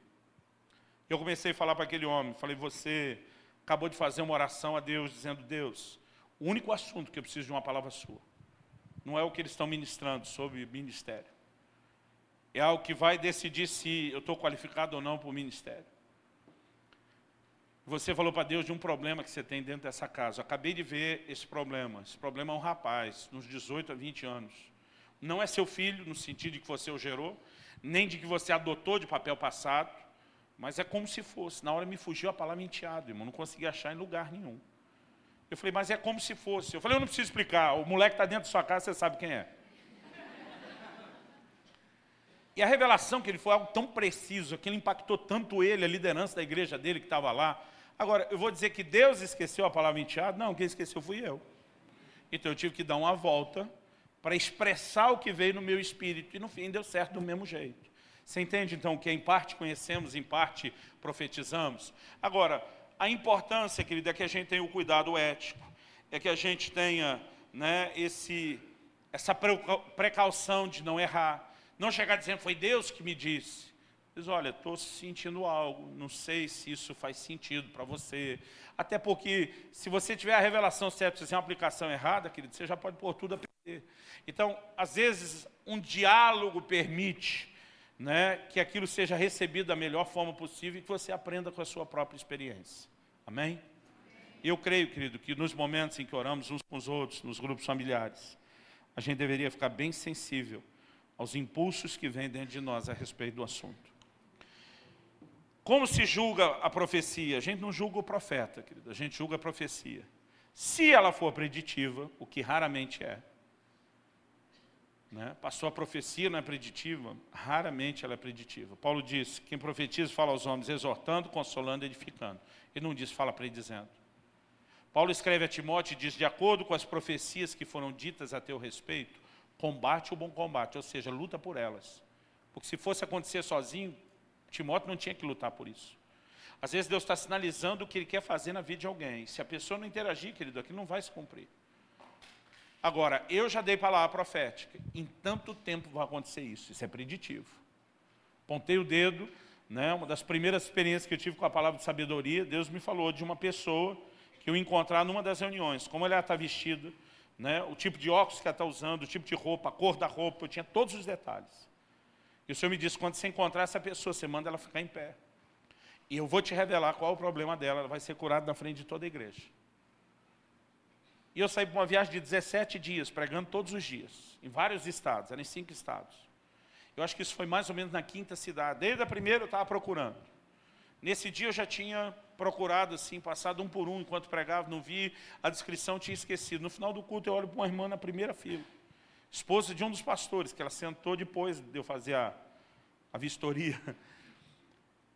Eu comecei a falar para aquele homem, falei, você acabou de fazer uma oração a Deus, dizendo, Deus, o único assunto que eu preciso de uma palavra sua, não é o que eles estão ministrando sobre ministério. É algo que vai decidir se eu estou qualificado ou não para o ministério. Você falou para Deus de um problema que você tem dentro dessa casa. Eu acabei de ver esse problema. Esse problema é um rapaz, nos 18 a 20 anos. Não é seu filho, no sentido de que você o gerou, nem de que você adotou de papel passado, mas é como se fosse. Na hora me fugiu a palavra enteado, irmão. Não consegui achar em lugar nenhum. Eu falei, mas é como se fosse. Eu falei, eu não preciso explicar. O moleque está dentro da sua casa, você sabe quem é. E a revelação que ele foi algo tão preciso, que ele impactou tanto ele, a liderança da igreja dele que estava lá. Agora, eu vou dizer que Deus esqueceu a palavra enteado? Não, quem esqueceu fui eu. Então eu tive que dar uma volta para expressar o que veio no meu espírito. E no fim deu certo do mesmo jeito. Você entende então que em parte conhecemos, em parte profetizamos? Agora, a importância, querida, é que a gente tenha o cuidado ético. É que a gente tenha, né, essa precaução de não errar. Não chegar dizendo, foi Deus que me disse. Diz, olha, estou sentindo algo, não sei se isso faz sentido para você. Até porque, se você tiver a revelação certa, se fizer uma aplicação errada, querido, você já pode pôr tudo a perder. Então, às vezes, um diálogo permite, né, que aquilo seja recebido da melhor forma possível e que você aprenda com a sua própria experiência. Amém? Eu creio, querido, que nos momentos em que oramos uns com os outros, nos grupos familiares, a gente deveria ficar bem sensível aos impulsos que vêm dentro de nós a respeito do assunto. Como se julga a profecia? A gente não julga o profeta, querido, a gente julga a profecia. Se ela for preditiva, o que raramente é, né? Passou a profecia, não é preditiva? Raramente ela é preditiva. Paulo diz, quem profetiza fala aos homens, exortando, consolando, edificando. Ele não diz, fala predizendo. Paulo escreve a Timóteo e diz, de acordo com as profecias que foram ditas a teu respeito, combate o bom combate, ou seja, luta por elas. Porque se fosse acontecer sozinho, Timóteo não tinha que lutar por isso. Às vezes Deus está sinalizando o que Ele quer fazer na vida de alguém. Se a pessoa não interagir, querido, aquilo não vai se cumprir. Agora, eu já dei palavra profética. Em tanto tempo vai acontecer isso. Isso é preditivo. Pontei o dedo, né, uma das primeiras experiências que eu tive com a palavra de sabedoria, Deus me falou de uma pessoa que eu encontrar numa das reuniões. Como ela está vestida, né, o tipo de óculos que ela está usando, o tipo de roupa, a cor da roupa, eu tinha todos os detalhes. E o Senhor me disse, quando você encontrar essa pessoa, você manda ela ficar em pé. E eu vou te revelar qual é o problema dela, ela vai ser curada na frente de toda a igreja. E eu saí para uma viagem de 17 dias, pregando todos os dias, em vários estados, eram em 5 estados. Eu acho que isso foi mais ou menos na 5ª cidade. Desde a primeira eu estava procurando. Nesse dia eu já tinha procurado, assim, passado um por um, enquanto pregava, não vi, a descrição tinha esquecido. No final do culto eu olho para uma irmã na primeira fila, esposa de um dos pastores, que ela sentou depois de eu fazer a vistoria.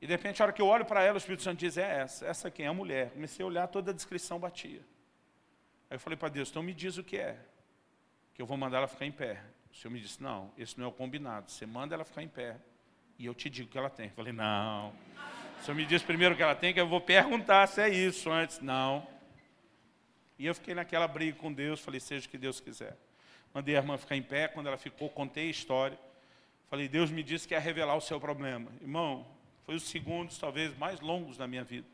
E de repente, a hora que eu olho para ela, o Espírito Santo diz, é essa quem é a mulher. Comecei a olhar, toda a descrição batia. Aí eu falei para Deus, então me diz o que é, que eu vou mandar ela ficar em pé. O Senhor me disse, não, esse não é o combinado, você manda ela ficar em pé, e eu te digo o que ela tem. Eu falei, não, o Senhor me diz primeiro o que ela tem, que eu vou perguntar se é isso antes. Não. E eu fiquei naquela briga com Deus, falei, seja o que Deus quiser. Mandei a irmã ficar em pé, quando ela ficou, contei a história. Falei, Deus me disse que ia revelar o seu problema. Irmão, foi os segundos, talvez, mais longos da minha vida.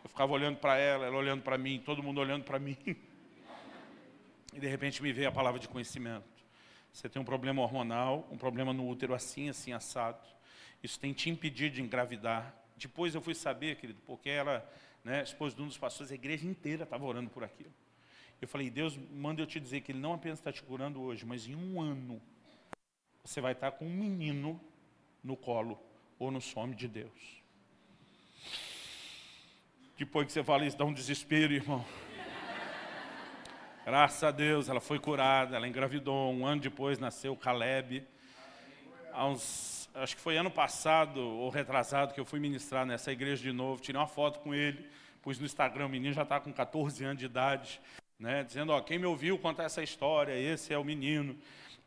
Eu ficava olhando para ela olhando para mim, todo mundo olhando para mim. E de repente me veio a palavra de conhecimento. Você tem um problema hormonal, um problema no útero assim, assim, assado. Isso tem te impedido de engravidar. Depois eu fui saber, querido, porque ela, né, esposa de um dos pastores, a igreja inteira estava orando por aquilo. Eu falei, Deus, manda eu te dizer que Ele não apenas está te curando hoje, mas em um ano, você vai estar com um menino no colo, ou no some de Deus. Depois que você fala isso, dá um desespero, irmão. Graças a Deus, ela foi curada, ela engravidou. Um ano depois nasceu o Caleb. Acho que foi ano passado, ou retrasado, que eu fui ministrar nessa igreja de novo. Tirei uma foto com ele, pus no Instagram, o menino já está com 14 anos de idade, né, dizendo, ó, quem me ouviu contar essa história, esse é o menino.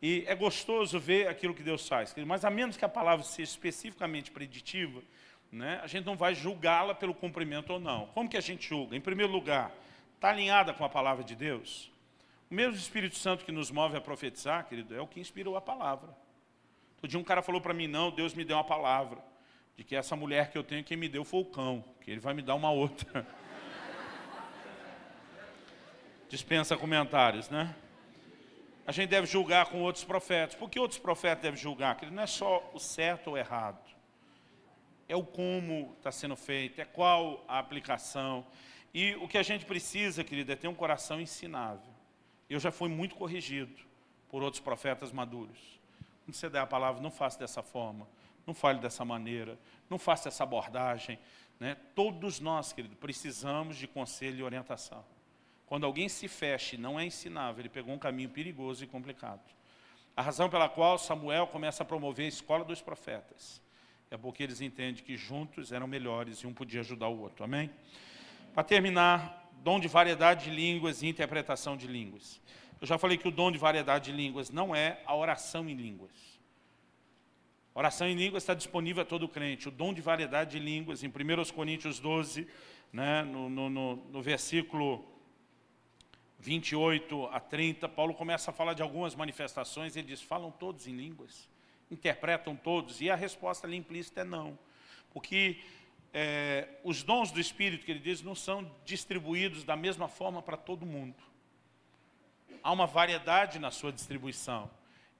E é gostoso ver aquilo que Deus faz. Mas a menos que a palavra seja especificamente preditiva, né, a gente não vai julgá-la pelo cumprimento ou não. Como que a gente julga? Em primeiro lugar, está alinhada com a palavra de Deus? O mesmo Espírito Santo que nos move a profetizar, querido, é o que inspirou a palavra. Outro dia um cara falou para mim, não, Deus me deu uma palavra, de que essa mulher que eu tenho, quem me deu foi o cão, que ele vai me dar uma outra. Dispensa comentários, né? A gente deve julgar com outros profetas. Por que outros profetas devem julgar? Querido, não é só o certo ou errado. É o como está sendo feito, é qual a aplicação. E o que a gente precisa, querido, é ter um coração ensinável. Eu já fui muito corrigido por outros profetas maduros. Quando você der a palavra, não faça dessa forma, não fale dessa maneira, não faça essa abordagem, né? Todos nós, querido, precisamos de conselho e orientação. Quando alguém se fecha e não é ensinável, ele pegou um caminho perigoso e complicado. A razão pela qual Samuel começa a promover a escola dos profetas é porque eles entendem que juntos eram melhores e um podia ajudar o outro. Amém? Para terminar, dom de variedade de línguas e interpretação de línguas. Eu já falei que o dom de variedade de línguas não é a oração em línguas. A oração em línguas está disponível a todo crente. O dom de variedade de línguas, em 1 Coríntios 12, né, no versículo 28 a 30, Paulo começa a falar de algumas manifestações, ele diz, falam todos em línguas, interpretam todos, e a resposta ali implícita é não, porque os dons do Espírito, que ele diz, não são distribuídos da mesma forma para todo mundo. Há uma variedade na sua distribuição.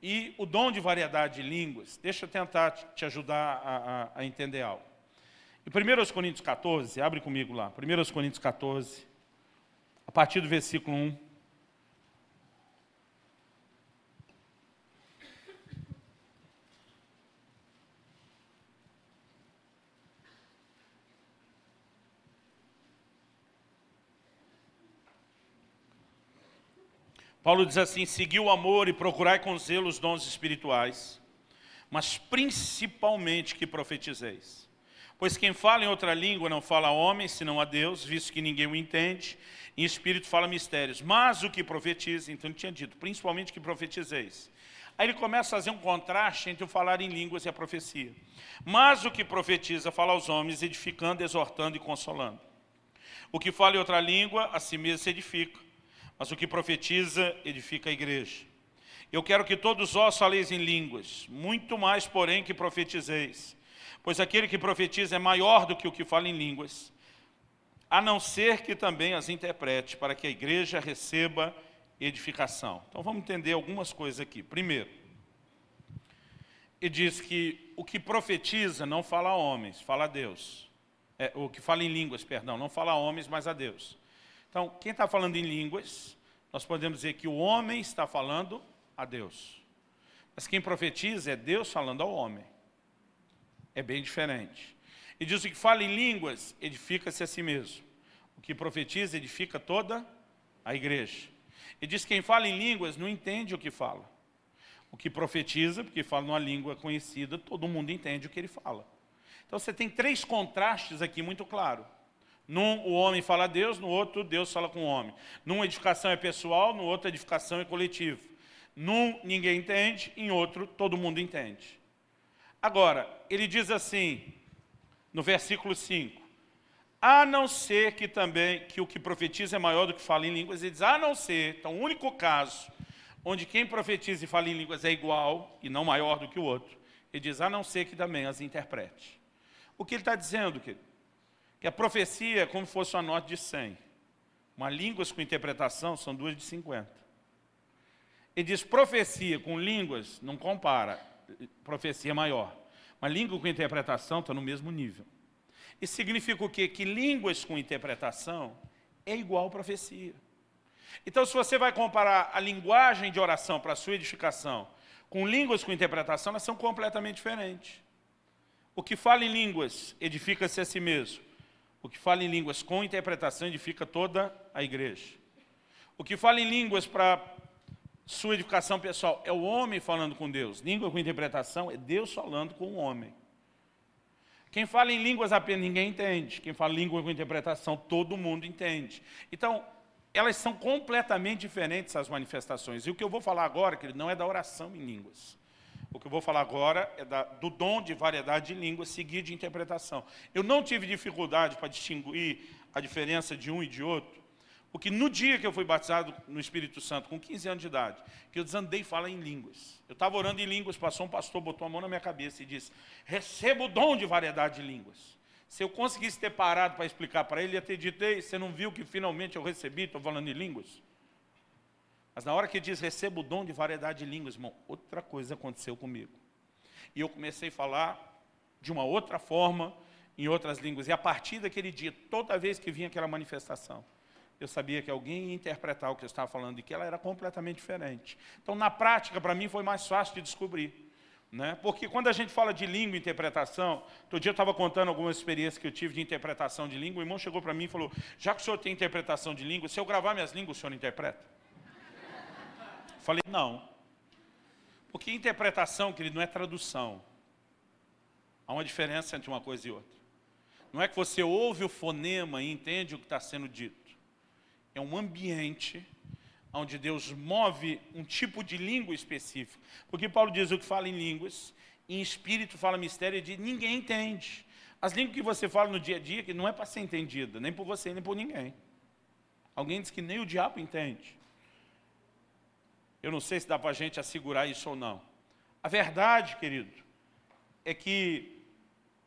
E o dom de variedade de línguas, deixa eu tentar te ajudar a entender algo. Em 1 Coríntios 14, abre comigo lá, 1 Coríntios 14, a partir do versículo 1. Paulo diz assim, segui o amor e procurai com zelo os dons espirituais, mas principalmente que profetizeis. Pois quem fala em outra língua não fala a homem, senão a Deus, visto que ninguém o entende, em espírito fala mistérios. Mas o que profetiza, então ele tinha dito, principalmente que profetizeis. Aí ele começa a fazer um contraste entre o falar em línguas e a profecia. Mas o que profetiza fala aos homens, edificando, exortando e consolando. O que fala em outra língua, a si mesmo se edifica. Mas o que profetiza, edifica a igreja. Eu quero que todos vós faleis em línguas, muito mais, porém, que profetizeis. Pois aquele que profetiza é maior do que o que fala em línguas, a não ser que também as interprete, para que a igreja receba edificação. Então vamos entender algumas coisas aqui. Primeiro, e diz que o que profetiza não fala a homens, fala a Deus. O que fala em línguas, perdão, não fala a homens, mas a Deus. Então, quem está falando em línguas, nós podemos dizer que o homem está falando a Deus. Mas quem profetiza é Deus falando ao homem. É bem diferente. E diz que o que fala em línguas, edifica-se a si mesmo. O que profetiza, edifica toda a igreja. E diz que quem fala em línguas não entende o que fala. O que profetiza, porque fala numa língua conhecida, todo mundo entende o que ele fala. Então você tem 3 contrastes aqui muito claros. Num, o homem fala a Deus, no outro, Deus fala com o homem. Num, edificação é pessoal, no outro, edificação é coletiva. Num, ninguém entende, em outro, todo mundo entende. Agora, ele diz assim, no versículo 5, a não ser que também, que o que profetiza é maior do que fala em línguas, ele diz, a não ser, então o único caso onde quem profetiza e fala em línguas é igual e não maior do que o outro, ele diz, a não ser que também as interprete. O que ele está dizendo, querido? Que a profecia é como se fosse uma nota de 100. Uma línguas com interpretação são 2 de 50. Ele diz, profecia com línguas não compara, profecia é maior. Uma língua com interpretação está no mesmo nível. Isso significa o quê? Que línguas com interpretação é igual profecia. Então, se você vai comparar a linguagem de oração para a sua edificação com línguas com interpretação, elas são completamente diferentes. O que fala em línguas edifica-se a si mesmo. O que fala em línguas com interpretação edifica toda a igreja. O que fala em línguas para sua edificação pessoal é o homem falando com Deus. Língua com interpretação é Deus falando com o homem. Quem fala em línguas apenas ninguém entende. Quem fala língua com interpretação, todo mundo entende. Então, elas são completamente diferentes, as manifestações. E o que eu vou falar agora, querido, não é da oração em línguas. O que eu vou falar agora é do dom de variedade de línguas seguido de interpretação. Eu não tive dificuldade para distinguir a diferença de um e de outro, porque no dia que eu fui batizado no Espírito Santo, com 15 anos de idade, que eu desandei falar em línguas. Eu estava orando em línguas, passou um pastor, botou a mão na minha cabeça e disse, receba o dom de variedade de línguas. Se eu conseguisse ter parado para explicar para ele, ia ter dito, ei, você não viu que finalmente eu recebi, estou falando em línguas? Mas na hora que diz, receba o dom de variedade de línguas, irmão, outra coisa aconteceu comigo. E eu comecei a falar de uma outra forma, em outras línguas. E a partir daquele dia, toda vez que vinha aquela manifestação, eu sabia que alguém ia interpretar o que eu estava falando e que ela era completamente diferente. Então, na prática, para mim, foi mais fácil de descobrir. Né? Porque quando a gente fala de língua e interpretação, outro dia eu estava contando algumas experiências que eu tive de interpretação de língua, o irmão chegou para mim e falou, já que o senhor tem interpretação de língua, se eu gravar minhas línguas, o senhor interpreta? Eu falei, não. Porque interpretação, querido, não é tradução. Há uma diferença entre uma coisa e outra. Não é que você ouve o fonema e entende o que está sendo dito. É um ambiente onde Deus move um tipo de língua específica. Porque Paulo diz o que fala em línguas, em espírito fala mistério, e ninguém entende. As línguas que você fala no dia a dia, que não é para ser entendida, nem por você, nem por ninguém. Alguém diz que nem o diabo entende. Eu não sei se dá para a gente assegurar isso ou não. A verdade, querido, é que,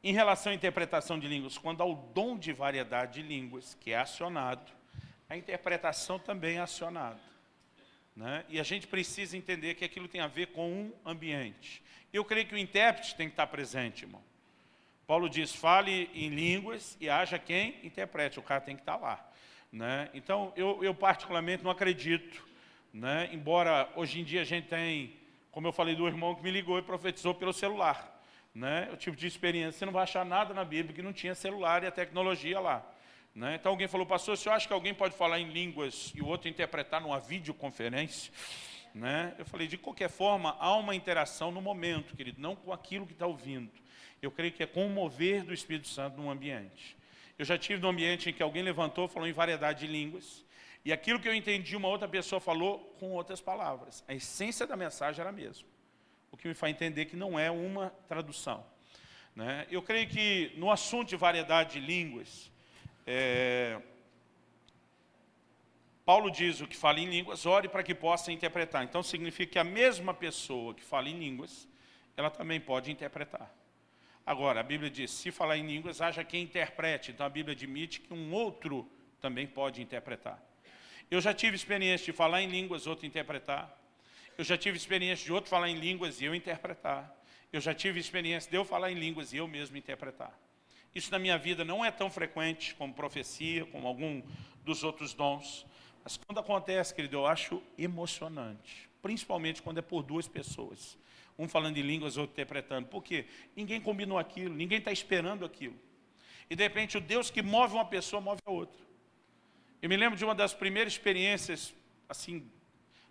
em relação à interpretação de línguas, quando há o dom de variedade de línguas, que é acionado, a interpretação também é acionada. Né? E a gente precisa entender que aquilo tem a ver com um ambiente. Eu creio que o intérprete tem que estar presente, irmão. Paulo diz, fale em línguas e haja quem interprete, o cara tem que estar lá. Né? Então, eu particularmente não acredito, né? Embora hoje em dia a gente tem, como eu falei do irmão que me ligou e profetizou pelo celular. Né? O tipo de experiência, você não vai achar nada na Bíblia que não tinha celular e a tecnologia lá. Né? Então alguém falou, pastor, você acha que alguém pode falar em línguas e o outro interpretar numa videoconferência? Né? Eu falei, de qualquer forma, há uma interação no momento, querido, não com aquilo que está ouvindo. Eu creio que é com o mover do Espírito Santo num ambiente. Eu já tive num ambiente em que alguém levantou, falou em variedade de línguas, e aquilo que eu entendi, uma outra pessoa falou com outras palavras. A essência da mensagem era a mesma. O que me faz entender que não é uma tradução. Né? Eu creio que no assunto de variedade de línguas, Paulo diz o que fala em línguas, ore para que possa interpretar. Então significa que a mesma pessoa que fala em línguas, ela também pode interpretar. Agora, a Bíblia diz, se falar em línguas, haja quem interprete. Então a Bíblia admite que um outro também pode interpretar. Eu já tive experiência de falar em línguas, outro interpretar. Eu já tive experiência de outro falar em línguas e eu interpretar. Eu já tive experiência de eu falar em línguas e eu mesmo interpretar. Isso na minha vida não é tão frequente como profecia, como algum dos outros dons. Mas quando acontece, querido, eu acho emocionante. Principalmente quando é por duas pessoas. Um falando em línguas, outro interpretando. Por quê? Ninguém combinou aquilo, ninguém está esperando aquilo. E de repente o Deus que move uma pessoa, move a outra. Eu me lembro de uma das primeiras experiências, assim,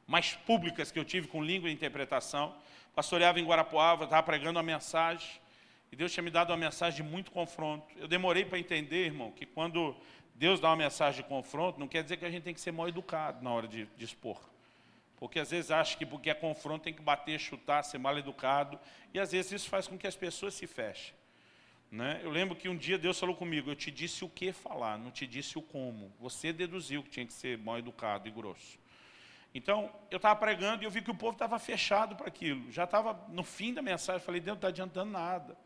mais públicas que eu tive com língua e interpretação. Pastoreava em Guarapuava, estava pregando uma mensagem. E Deus tinha me dado uma mensagem de muito confronto. Eu demorei para entender, irmão, que quando Deus dá uma mensagem de confronto, não quer dizer que a gente tem que ser mal educado na hora de expor. Porque às vezes acha que porque é confronto tem que bater, chutar, ser mal educado. E às vezes isso faz com que as pessoas se fechem. Né? Eu lembro que um dia Deus falou comigo, eu te disse o que falar, não te disse o como. Você deduziu que tinha que ser mal educado e grosso. Então, eu estava pregando e eu vi que o povo estava fechado para aquilo. Já estava no fim da mensagem, eu falei, Deus não está adiantando nada.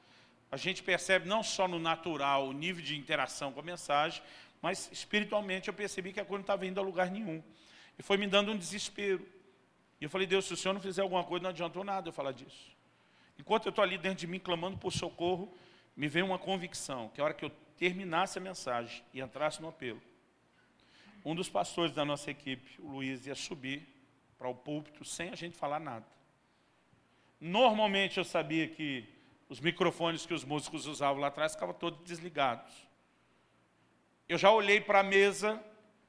A gente percebe não só no natural o nível de interação com a mensagem, mas espiritualmente eu percebi que a coisa não estava indo a lugar nenhum. E foi me dando um desespero. E eu falei, Deus, se o Senhor não fizer alguma coisa, não adiantou nada eu falar disso. Enquanto eu estou ali dentro de mim, clamando por socorro, me veio uma convicção, que a hora que eu terminasse a mensagem e entrasse no apelo, um dos pastores da nossa equipe, o Luiz, ia subir para o púlpito sem a gente falar nada. Normalmente eu sabia que os microfones que os músicos usavam lá atrás ficavam todos desligados. Eu já olhei para a mesa,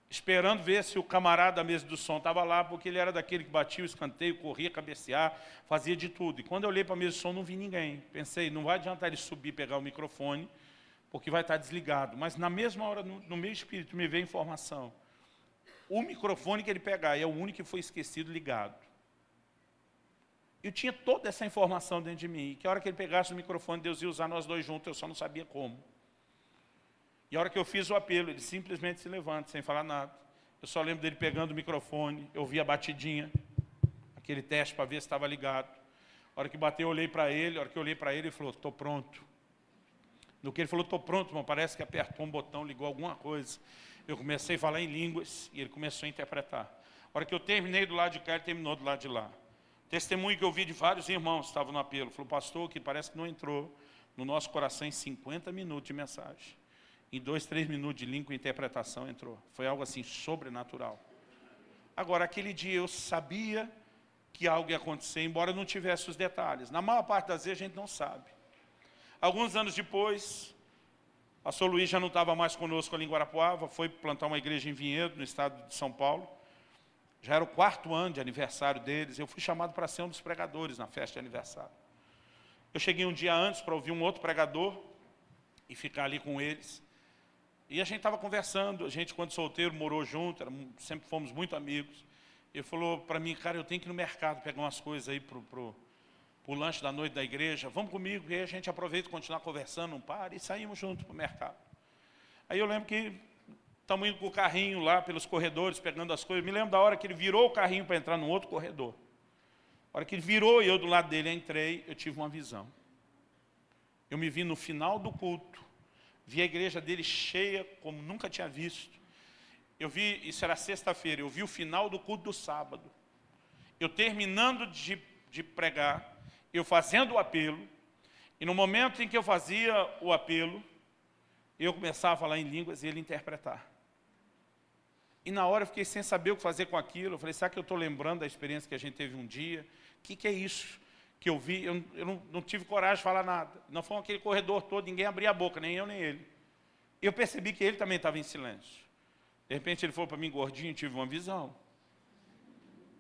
esperando ver se o camarada da mesa do som estava lá, porque ele era daquele que batia o escanteio, corria, cabecear, fazia de tudo. E quando eu olhei para a mesa do som, não vi ninguém. Pensei, não vai adiantar ele subir e pegar o microfone, porque vai estar desligado. Mas na mesma hora, no meu espírito, me veio informação. O microfone que ele pegar é o único que foi esquecido ligado. Eu tinha toda essa informação dentro de mim, que a hora que ele pegasse o microfone, Deus ia usar nós dois juntos, eu só não sabia como. E a hora que eu fiz o apelo, ele simplesmente se levanta, sem falar nada. Eu só lembro dele pegando o microfone, eu vi a batidinha, aquele teste para ver se estava ligado. A hora que bateu, eu olhei para ele, a hora que eu olhei para ele, ele falou, estou pronto. No que ele falou, estou pronto, irmão, parece que apertou um botão, ligou alguma coisa. Eu comecei a falar em línguas e ele começou a interpretar. A hora que eu terminei do lado de cá, ele terminou do lado de lá. Testemunho que eu vi de vários irmãos que estavam no apelo. Falou, pastor, que parece que não entrou no nosso coração em 50 minutos de mensagem. Em 2, 3 minutos de língua e interpretação entrou. Foi algo assim sobrenatural. Agora, aquele dia eu sabia que algo ia acontecer, embora eu não tivesse os detalhes. Na maior parte das vezes a gente não sabe. Alguns anos depois, o pastor Luiz já não estava mais conosco ali em Guarapuava, foi plantar uma igreja em Vinhedo, no estado de São Paulo. Já era o 4º ano de aniversário deles, eu fui chamado para ser um dos pregadores na festa de aniversário. Eu cheguei um dia antes para ouvir um outro pregador e ficar ali com eles. E a gente estava conversando, a gente quando solteiro morou junto, sempre fomos muito amigos. Ele falou para mim, cara, eu tenho que ir no mercado pegar umas coisas aí para o lanche da noite da igreja. Vamos comigo, e aí a gente aproveita e continua conversando, não para, e saímos juntos para o mercado. Aí eu lembro que estamos indo com o carrinho lá pelos corredores, pegando as coisas. Me lembro da hora que ele virou o carrinho para entrar num outro corredor. A hora que ele virou e eu do lado dele entrei, eu tive uma visão. Eu me vi no final do culto, vi a igreja dele cheia como nunca tinha visto. Eu vi, isso era sexta-feira, eu vi o final do culto do sábado. Eu terminando de pregar, eu fazendo o apelo, e no momento em que eu fazia o apelo, eu começava a falar em línguas e ele interpretar. E na hora eu fiquei sem saber o que fazer com aquilo. Eu falei, será que eu estou lembrando da experiência que a gente teve um dia? O que é isso que eu vi? Eu não tive coragem de falar nada. Não foi aquele corredor todo, ninguém abria a boca, nem eu nem ele. Eu percebi que ele também estava em silêncio. De repente ele falou para mim, gordinho, tive uma visão.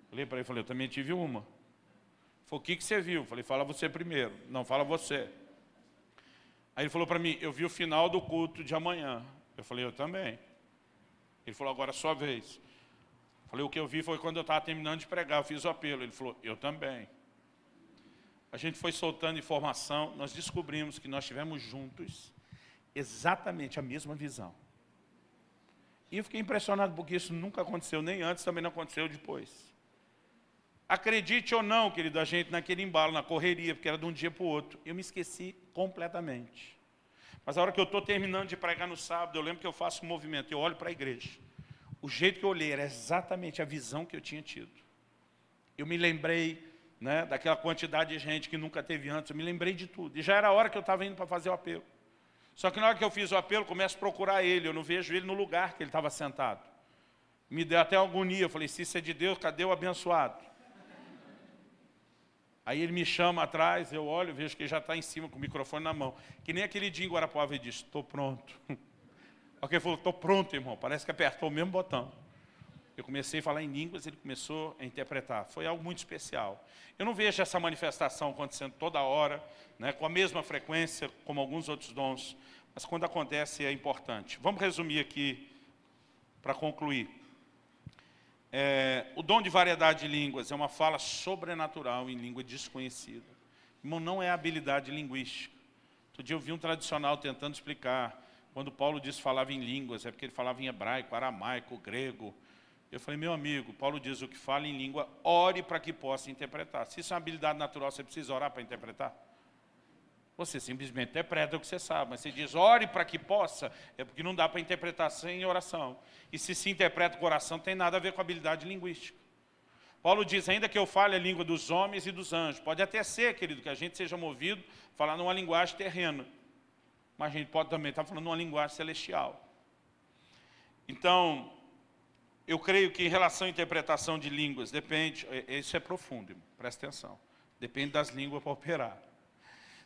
Falei para ele, eu também tive uma. Ele falou, o que você viu? Eu falei, fala você primeiro. Não, fala você. Aí ele falou para mim, eu vi o final do culto de amanhã. Eu falei, eu também. Ele falou, agora é a sua vez. Eu falei, o que eu vi foi quando eu estava terminando de pregar, eu fiz o apelo. Ele falou, eu também. A gente foi soltando informação, nós descobrimos que nós tivemos juntos exatamente a mesma visão. E eu fiquei impressionado porque isso nunca aconteceu, nem antes, também não aconteceu depois. Acredite ou não, querido, a gente naquele embalo, na correria, porque era de um dia para o outro, eu me esqueci completamente. Mas a hora que eu estou terminando de pregar no sábado, eu lembro que eu faço um movimento, eu olho para a igreja. O jeito que eu olhei era exatamente a visão que eu tinha tido. Eu me lembrei né, daquela quantidade de gente que nunca teve antes. Eu me lembrei de tudo. E já era a hora que eu estava indo para fazer o apelo. Só que na hora que eu fiz o apelo, começo a procurar ele. Eu não vejo ele no lugar que ele estava sentado. Me deu até agonia. Eu falei, se isso é de Deus, cadê o abençoado? Aí ele me chama atrás, eu olho, vejo que ele já está em cima com o microfone na mão. Que nem aquele dia em Guarapuava, ele disse, estou pronto. Porque ele falou, estou pronto, irmão. Parece que apertou o mesmo botão. Eu comecei a falar em línguas, ele começou a interpretar. Foi algo muito especial. Eu não vejo essa manifestação acontecendo toda hora, né, com a mesma frequência, como alguns outros dons, mas quando acontece é importante. Vamos resumir aqui, para concluir. O dom de variedade de línguas é uma fala sobrenatural em língua desconhecida. Irmão, não é habilidade linguística. Outro dia eu vi um tradicional tentando explicar. Quando Paulo disse que falava em línguas, é porque ele falava em hebraico, aramaico, grego. Eu falei, meu amigo, Paulo diz o que fala em língua, ore para que possa interpretar. Se isso é uma habilidade natural, você precisa orar para interpretar? Você simplesmente interpreta o que você sabe, mas você diz, ore para que possa, é porque não dá para interpretar sem oração. E se interpreta com oração, tem nada a ver com habilidade linguística. Paulo diz, ainda que eu fale a língua dos homens e dos anjos, pode até ser, querido, que a gente seja movido a falar numa linguagem terrena, mas a gente pode também estar falando numa linguagem celestial. Então, eu creio que em relação à interpretação de línguas, depende, isso é profundo, irmão, presta atenção, depende das línguas para operar.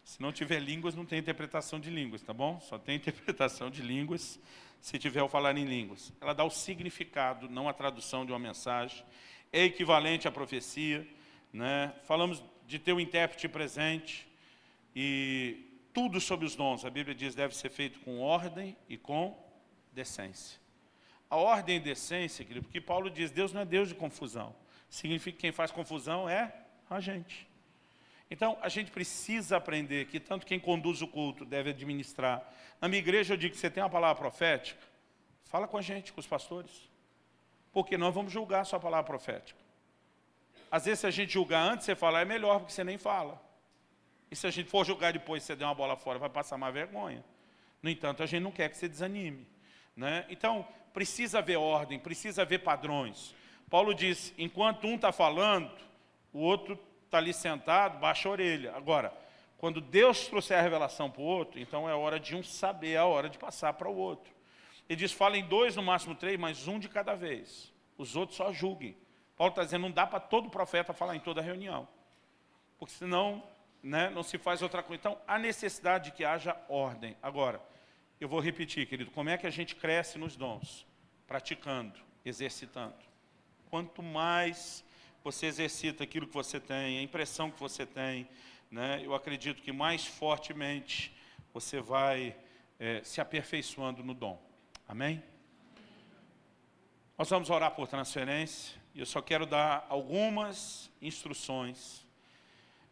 Se não tiver línguas, não tem interpretação de línguas, tá bom? Só tem interpretação de línguas se tiver o falar em línguas. Ela dá o significado, não a tradução de uma mensagem. É equivalente à profecia, né? Falamos de ter o intérprete presente e tudo sobre os dons. A Bíblia diz que deve ser feito com ordem e com decência. A ordem e decência, querido, porque Paulo diz, Deus não é Deus de confusão. Significa que quem faz confusão é a gente. Então, a gente precisa aprender que tanto quem conduz o culto deve administrar. Na minha igreja eu digo que você tem uma palavra profética, fala com a gente, com os pastores. Porque nós vamos julgar a sua palavra profética. Às vezes, se a gente julgar antes de você falar, é melhor, porque você nem fala. E se a gente for julgar depois, você der uma bola fora, vai passar mais vergonha. No entanto, a gente não quer que você desanime, né? Então, precisa haver ordem, precisa haver padrões. Paulo diz, enquanto um está falando, o outro está ali sentado, baixa a orelha. Agora, quando Deus trouxer a revelação para o outro, então é hora de um saber, é a hora de passar para o outro. Ele diz, fala em 2, no máximo 3, mas um de cada vez. Os outros só julguem. Paulo está dizendo, não dá para todo profeta falar em toda reunião. Porque senão, né, não se faz outra coisa. Então, há necessidade de que haja ordem. Agora, eu vou repetir, querido, como é que a gente cresce nos dons? Praticando, exercitando. Quanto mais você exercita aquilo que você tem, a impressão que você tem, né, eu acredito que mais fortemente você vai se aperfeiçoando no dom. Amém? Nós vamos orar por transferência, e eu só quero dar algumas instruções.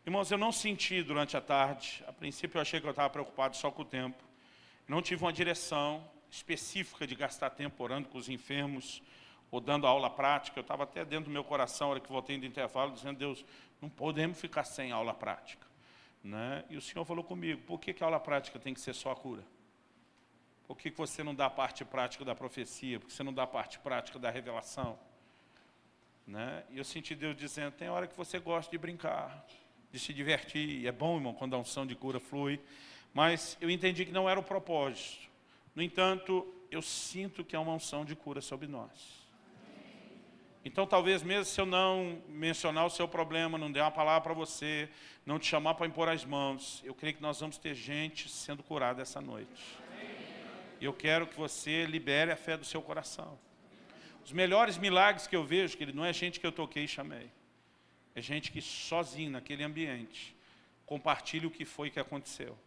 Irmãos, eu não senti durante a tarde, a princípio eu achei que eu estava preocupado só com o tempo, não tive uma direção específica de gastar tempo orando com os enfermos, ou dando aula prática. Eu estava até dentro do meu coração, na hora que voltei do intervalo, dizendo, Deus, não podemos ficar sem aula prática, né? E o Senhor falou comigo, por que a aula prática tem que ser só a cura? Por que você não dá a parte prática da profecia? Por que você não dá a parte prática da revelação? Né? E eu senti Deus dizendo, tem hora que você gosta de brincar, de se divertir, e é bom, irmão, quando a unção de cura flui, mas eu entendi que não era o propósito. No entanto, eu sinto que é uma unção de cura sobre nós. Então, talvez mesmo se eu não mencionar o seu problema, não der uma palavra para você, não te chamar para impor as mãos, eu creio que nós vamos ter gente sendo curada essa noite. E eu quero que você libere a fé do seu coração. Os melhores milagres que eu vejo, querido, não é gente que eu toquei e chamei. É gente que sozinho, naquele ambiente, compartilha o que foi que aconteceu.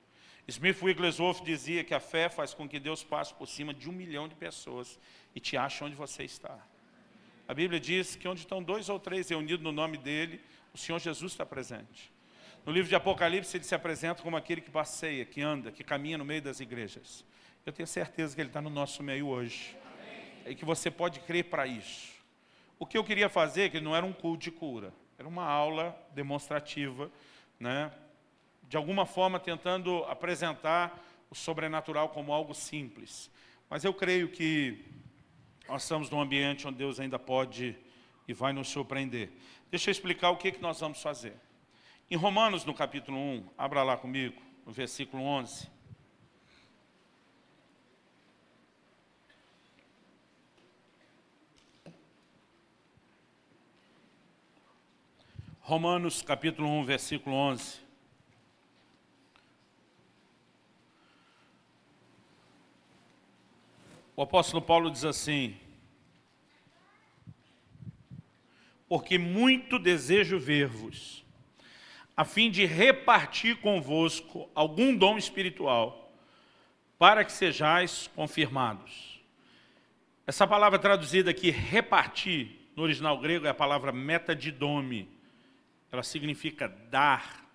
Smith Wigglesworth dizia que a fé faz com que Deus passe por cima de 1 milhão de pessoas e te ache onde você está. A Bíblia diz que onde estão 2 ou 3 reunidos no nome dele, o Senhor Jesus está presente. No livro de Apocalipse, ele se apresenta como aquele que passeia, que anda, que caminha no meio das igrejas. Eu tenho certeza que ele está no nosso meio hoje. E que você pode crer para isso. O que eu queria fazer, que não era um culto de cura, era uma aula demonstrativa, né? De alguma forma tentando apresentar o sobrenatural como algo simples. Mas eu creio que nós estamos num ambiente onde Deus ainda pode e vai nos surpreender. Deixa eu explicar o que nós vamos fazer. Em Romanos, no capítulo 1, abra lá comigo, no versículo 11. Romanos, capítulo 1, versículo 11. O apóstolo Paulo diz assim: porque muito desejo ver-vos, a fim de repartir convosco algum dom espiritual, para que sejais confirmados. Essa palavra traduzida aqui, repartir, no original grego é a palavra metadidome. Ela significa dar,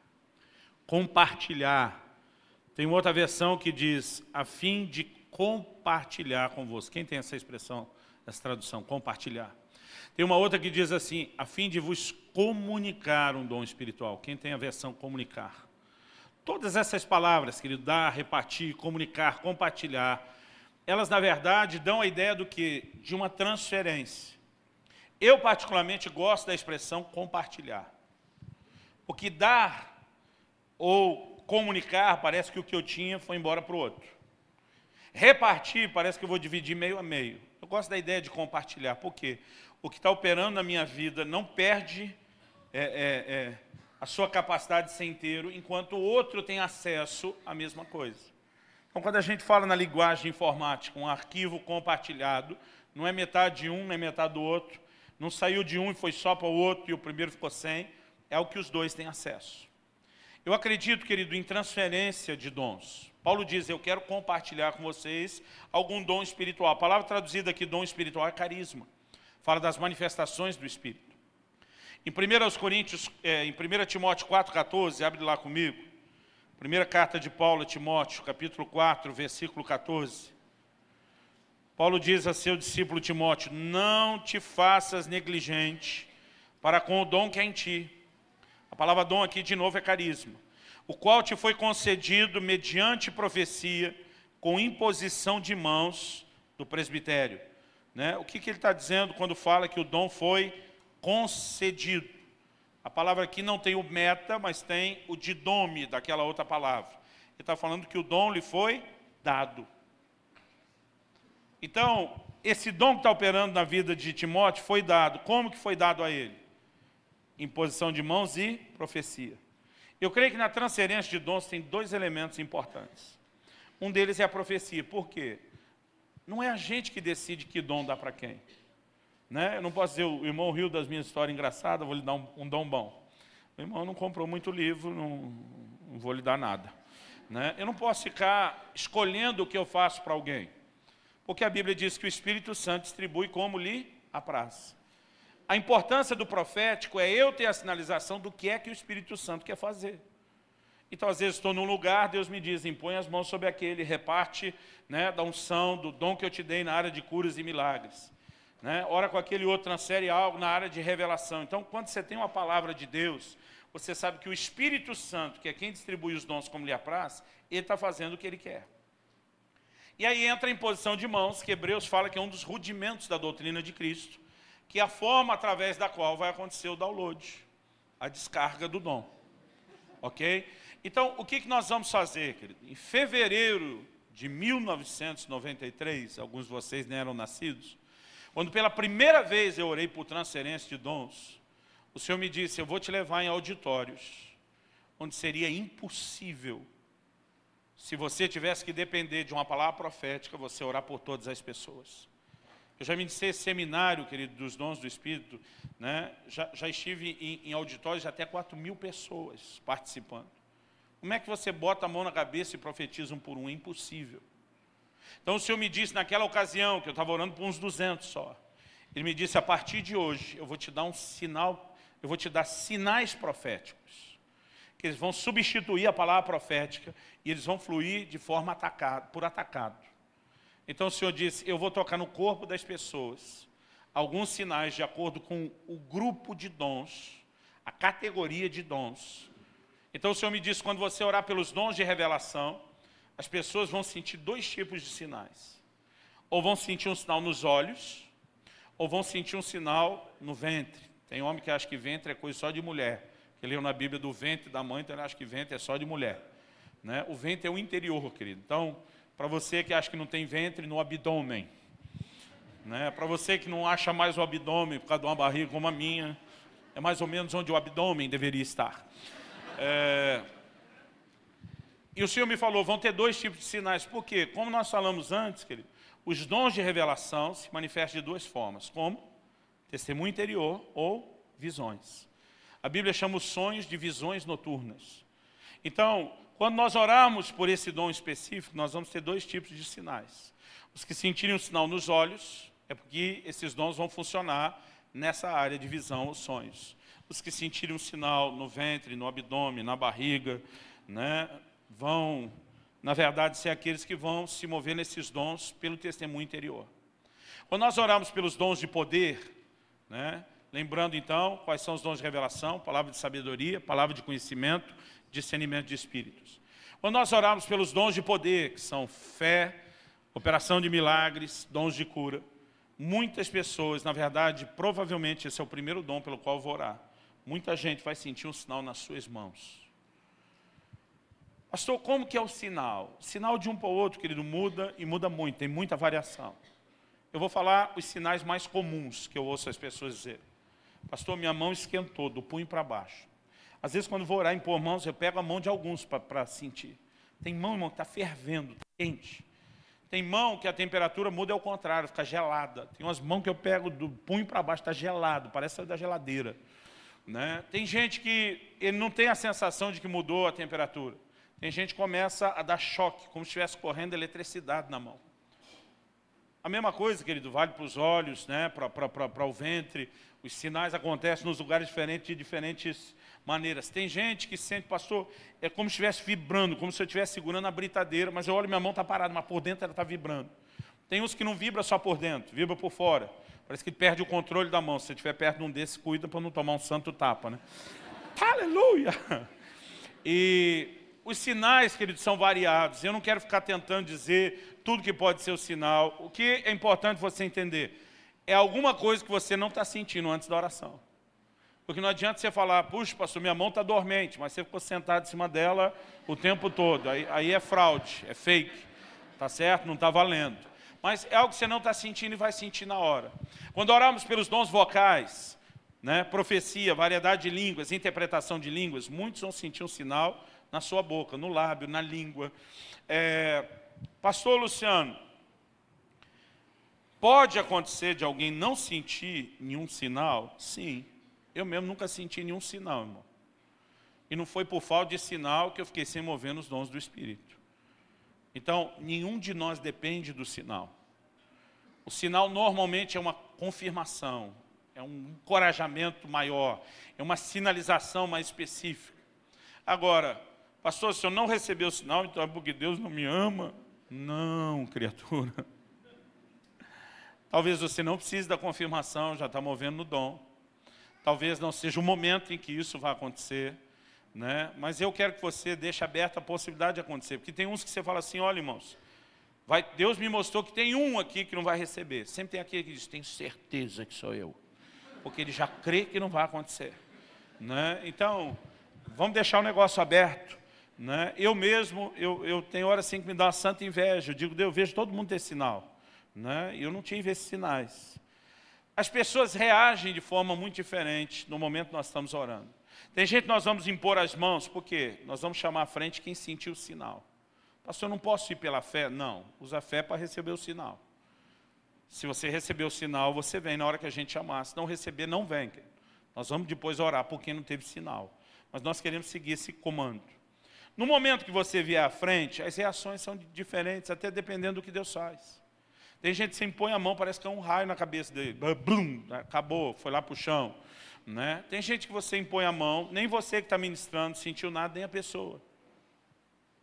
compartilhar. Tem outra versão que diz, a fim de compartilhar convosco. Quem tem essa expressão, essa tradução, compartilhar? Tem uma outra que diz assim, a fim de vos comunicar um dom espiritual. Quem tem a versão comunicar? Todas essas palavras, querido, dar, repartir, comunicar, compartilhar, elas, na verdade, dão a ideia do quê? De uma transferência. Eu, particularmente, gosto da expressão compartilhar. Porque dar ou comunicar, parece que o que eu tinha foi embora para o outro. Repartir, parece que eu vou dividir meio a meio. Eu gosto da ideia de compartilhar. Por quê? O que está operando na minha vida não perde a sua capacidade de ser inteiro, enquanto o outro tem acesso à mesma coisa. Então, quando a gente fala na linguagem informática, um arquivo compartilhado, não é metade de um, não é metade do outro, não saiu de um e foi só para o outro e o primeiro ficou sem, é o que os dois têm acesso. Eu acredito, querido, em transferência de dons. Paulo diz, eu quero compartilhar com vocês algum dom espiritual. A palavra traduzida aqui, dom espiritual, é carisma. Fala das manifestações do Espírito. Em 1 Timóteo 4,14, abre lá comigo. Primeira carta de Paulo a Timóteo, capítulo 4, versículo 14. Paulo diz a seu discípulo Timóteo, não te faças negligente para com o dom que é em ti. A palavra dom aqui, de novo, é carisma. O qual te foi concedido mediante profecia, com imposição de mãos do presbitério. Né? O que ele está dizendo quando fala que o dom foi concedido? A palavra aqui não tem o meta, mas tem o didome daquela outra palavra. Ele está falando que o dom lhe foi dado. Então, esse dom que está operando na vida de Timóteo foi dado. Como que foi dado a ele? Imposição de mãos e profecia. Eu creio que na transferência de dons tem dois elementos importantes. Um deles é a profecia. Por quê? Não é a gente que decide que dom dá para quem. Né? Eu não posso dizer, o irmão riu das minhas histórias engraçadas, vou lhe dar um dom bom. O irmão não comprou muito livro, não vou lhe dar nada. Né? Eu não posso ficar escolhendo o que eu faço para alguém. Porque a Bíblia diz que o Espírito Santo distribui como lhe apraz. A importância do profético é eu ter a sinalização do que é que o Espírito Santo quer fazer. Então, às vezes, estou num lugar, Deus me diz, impõe as mãos sobre aquele, reparte, né, da unção, do dom que eu te dei na área de curas e milagres. Né? Ora com aquele outro, transfere algo na área de revelação. Então, quando você tem uma palavra de Deus, você sabe que o Espírito Santo, que é quem distribui os dons como lhe apraz, ele está fazendo o que ele quer. E aí entra a imposição de mãos, que Hebreus fala que é um dos rudimentos da doutrina de Cristo, que é a forma através da qual vai acontecer o download, a descarga do dom. Ok? Então, o que nós vamos fazer, querido? Em fevereiro de 1993, alguns de vocês nem eram nascidos, quando pela primeira vez eu orei por transferência de dons, o Senhor me disse, eu vou te levar em auditórios, onde seria impossível, se você tivesse que depender de uma palavra profética, você orar por todas as pessoas. Eu já ministrei esse seminário, querido, dos dons do Espírito, né? já estive em auditórios de até 4.000 pessoas participando. Como é que você bota a mão na cabeça e profetiza um por um? É impossível. Então o Senhor me disse naquela ocasião, que eu estava orando por uns 200 só, Ele me disse, a partir de hoje, eu vou te dar um sinal, eu vou te dar sinais proféticos, que eles vão substituir a palavra profética e eles vão fluir de forma por atacado. Então o Senhor disse, eu vou tocar no corpo das pessoas alguns sinais de acordo com o grupo de dons, a categoria de dons. Então o Senhor me disse, quando você orar pelos dons de revelação, as pessoas vão sentir dois tipos de sinais. Ou vão sentir um sinal nos olhos, ou vão sentir um sinal no ventre. Tem homem que acha que ventre é coisa só de mulher. Que leu na Bíblia do ventre da mãe, então ele acha que ventre é só de mulher. Né? O ventre é o interior, querido. Então, para você que acha que não tem ventre, no abdômen. Né? Para você que não acha mais o abdômen por causa de uma barriga como a minha, é mais ou menos onde o abdômen deveria estar. E o Senhor me falou, vão ter 2 tipos de sinais. Por quê? Como nós falamos antes, querido, os dons de revelação se manifestam de 2 formas. Como? Testemunho interior ou visões. A Bíblia chama os sonhos de visões noturnas. Então, quando nós orarmos por esse dom específico, nós vamos ter 2 tipos de sinais. Os que sentirem um sinal nos olhos, é porque esses dons vão funcionar nessa área de visão, os sonhos. Os que sentirem um sinal no ventre, no abdômen, na barriga, né, vão, na verdade, ser aqueles que vão se mover nesses dons pelo testemunho interior. Quando nós oramos pelos dons de poder, né, lembrando então quais são os dons de revelação, palavra de sabedoria, palavra de conhecimento, discernimento de espíritos. Quando nós oramos pelos dons de poder, que são fé, operação de milagres, dons de cura, muitas pessoas, na verdade, provavelmente esse é o primeiro dom pelo qual eu vou orar. Muita gente vai sentir um sinal nas suas mãos. Pastor, como que é o sinal? O sinal de um para o outro, querido, muda e muda muito, tem muita variação. Eu vou falar os sinais mais comuns que eu ouço as pessoas dizer. Pastor, minha mão esquentou, do punho para baixo. Às vezes, quando eu vou orar em pôr mãos, eu pego a mão de alguns para sentir. Tem mão, irmão, que está fervendo, tá quente. Tem mão que a temperatura muda ao contrário, fica gelada. Tem umas mãos que eu pego do punho para baixo, está gelado, parece sair da geladeira. Né? Tem gente que ele não tem a sensação de que mudou a temperatura. Tem gente que começa a dar choque, como se estivesse correndo eletricidade na mão. A mesma coisa, querido, vale para os olhos, né? Para o ventre. Os sinais acontecem nos lugares diferentes, de diferentes maneiras. Tem gente que sente, pastor, é como se estivesse vibrando, como se eu estivesse segurando a britadeira, mas eu olho, minha mão está parada, mas por dentro ela está vibrando. Tem uns que não vibra só por dentro, vibra por fora. Parece que perde o controle da mão. Se você estiver perto de um desses, cuida para não tomar um santo tapa, né? Aleluia! E os sinais, queridos, são variados. Eu não quero ficar tentando dizer tudo que pode ser o sinal. O que é importante você entender é alguma coisa que você não está sentindo antes da oração. Porque não adianta você falar, puxa, pastor, minha mão está dormente, mas você ficou sentado em cima dela o tempo todo. Aí é fraude, é fake, tá certo? Não está valendo. Mas é algo que você não está sentindo e vai sentir na hora. Quando oramos pelos dons vocais, né, profecia, variedade de línguas, interpretação de línguas, muitos vão sentir um sinal na sua boca, no lábio, na língua. Pastor Luciano, pode acontecer de alguém não sentir nenhum sinal? Sim. Eu mesmo nunca senti nenhum sinal, irmão. E não foi por falta de sinal que eu fiquei sem mover nos dons do Espírito. Então, nenhum de nós depende do sinal. O sinal normalmente é uma confirmação, é um encorajamento maior, é uma sinalização mais específica. Agora, pastor, se eu não receber o sinal, então é porque Deus não me ama? Não, criatura. Talvez você não precise da confirmação, já está movendo no dom. Talvez não seja o momento em que isso vai acontecer, né? Mas eu quero que você deixe aberta a possibilidade de acontecer. Porque tem uns que você fala assim, olha, irmãos, Deus me mostrou que tem um aqui que não vai receber. Sempre tem aquele que diz, tenho certeza que sou eu. Porque ele já crê que não vai acontecer. Né? Então, vamos deixar o negócio aberto. Né? Eu mesmo, eu tenho hora assim que me dá uma santa inveja. Eu digo, Deus, eu vejo todo mundo ter sinal. Né? E eu não tive esses sinais. As pessoas reagem de forma muito diferente no momento que nós estamos orando. Tem gente que nós vamos impor as mãos, por quê? Nós vamos chamar à frente quem sentiu o sinal. Pastor, eu não posso ir pela fé? Não, usa a fé para receber o sinal. Se você receber o sinal, você vem na hora que a gente chamar. Se não receber, não vem. Nós vamos depois orar por quem não teve sinal. Mas nós queremos seguir esse comando. No momento que você vier à frente, as reações são diferentes, até dependendo do que Deus faz. Tem gente que se impõe a mão, parece que é um raio na cabeça dele. Blum, acabou, foi lá para o chão. Né? Tem gente que você impõe a mão, nem você que está ministrando sentiu nada, nem a pessoa.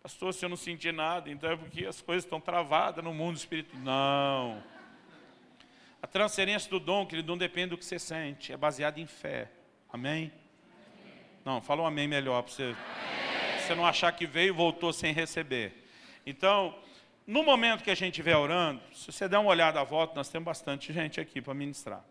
Pastor, se eu não senti nada, então é porque as coisas estão travadas no mundo espiritual. Não. A transferência do dom, querido, não depende do que você sente, é baseado em fé. Amém? Não, fala um amém melhor, para você não achar que veio e voltou sem receber. Então, No momento que a gente estiver orando, se você der uma olhada à volta, nós temos bastante gente aqui para ministrar.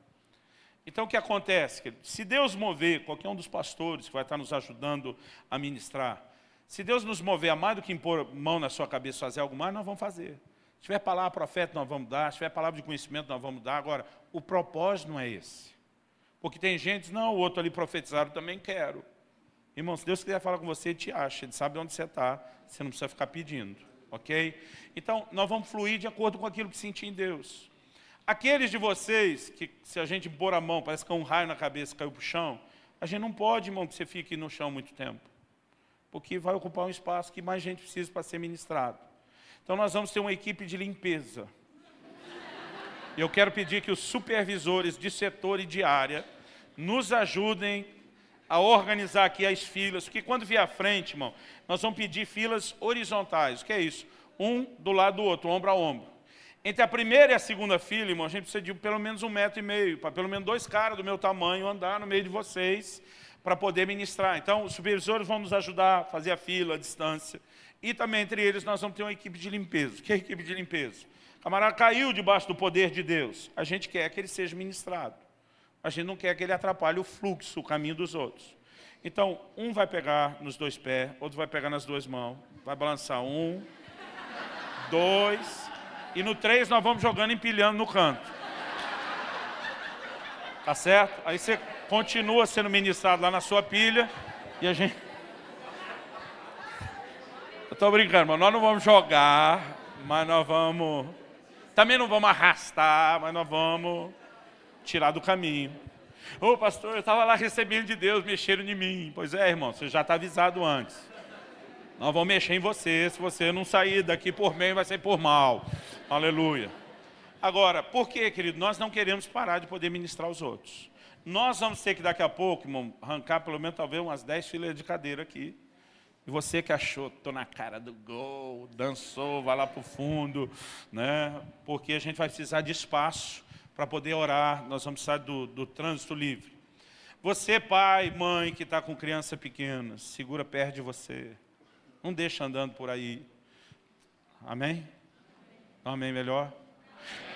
Então, o que acontece? Querido? Se Deus mover qualquer um dos pastores que vai estar nos ajudando a ministrar, se Deus nos mover a mais do que impor mão na sua cabeça fazer algo mais, nós vamos fazer. Se tiver palavra profética, nós vamos dar. Se tiver palavra de conhecimento, nós vamos dar. Agora, o propósito não é esse. Porque tem gente, não, o outro ali profetizaram, também quero. Irmão, se Deus quiser falar com você, Ele te acha. Ele sabe onde você está. Você não precisa ficar pedindo. Ok? Então, nós vamos fluir de acordo com aquilo que sentir em Deus. Aqueles de vocês, que se a gente pôr a mão, parece que um raio na cabeça caiu para o chão, a gente não pode, irmão, que você fique no chão muito tempo. Porque vai ocupar um espaço que mais gente precisa para ser ministrado. Então nós vamos ter uma equipe de limpeza. E eu quero pedir que os supervisores de setor e de área nos ajudem a organizar aqui as filas, porque quando vier à frente, irmão, nós vamos pedir filas horizontais. O que é isso? Um do lado do outro, ombro a ombro. Entre a primeira e a segunda fila, irmão, a gente precisa de pelo menos 1,5 metro, para pelo menos 2 caras do meu tamanho andar no meio de vocês, para poder ministrar. Então, os supervisores vão nos ajudar a fazer a fila, a distância. E também, entre eles, nós vamos ter uma equipe de limpeza. O que é a equipe de limpeza? O camarada caiu debaixo do poder de Deus. A gente quer que ele seja ministrado. A gente não quer que ele atrapalhe o fluxo, o caminho dos outros. Então, um vai pegar nos 2 pés, outro vai pegar nas 2 mãos, vai balançar 1, 2, e no 3 nós vamos jogando, empilhando no canto. Tá certo? Aí você continua sendo ministrado lá na sua pilha, e a gente... Eu estou brincando, mas nós não vamos jogar, mas nós vamos... Também não vamos arrastar, mas nós vamos tirar do caminho. Ô pastor, eu estava lá recebendo de Deus, mexeram em mim. Pois é, irmão, você já está avisado antes. Nós vamos mexer em você, se você não sair daqui por bem, vai sair por mal. Aleluia. Agora, por que, querido? Nós não queremos parar de poder ministrar aos outros. Nós vamos ter que daqui a pouco, irmão, arrancar pelo menos talvez umas 10 fileiras de cadeira aqui. E você que achou, estou na cara do gol, dançou, vai lá para o fundo, né? Porque a gente vai precisar de espaço para poder orar, nós vamos precisar do trânsito livre. Você, pai, mãe, que está com criança pequena, segura perto de você. Não deixa andando por aí. Amém? Amém melhor?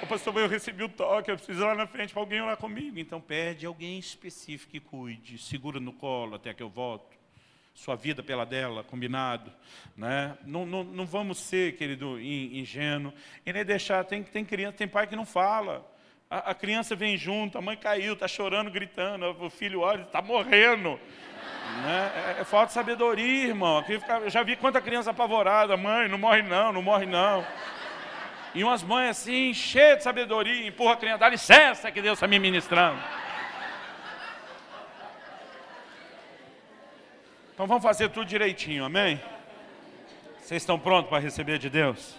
Ô pastor, eu recebi o toque, eu preciso ir lá na frente para alguém orar comigo. Então pede alguém específico que cuide, segura no colo até que eu volto. Sua vida pela dela, combinado, né? Não vamos ser, querido, ingênuo. E nem deixar, tem criança, tem pai que não fala. A criança vem junto, a mãe caiu, está chorando, gritando, o filho olha, está morrendo. Né? É falta de sabedoria, irmão. Eu já vi quanta criança apavorada, mãe, não morre não, não morre não. E umas mães assim, cheias de sabedoria, empurra a criança, dá licença que Deus está me ministrando. Então vamos fazer tudo direitinho, amém? Vocês estão prontos para receber de Deus?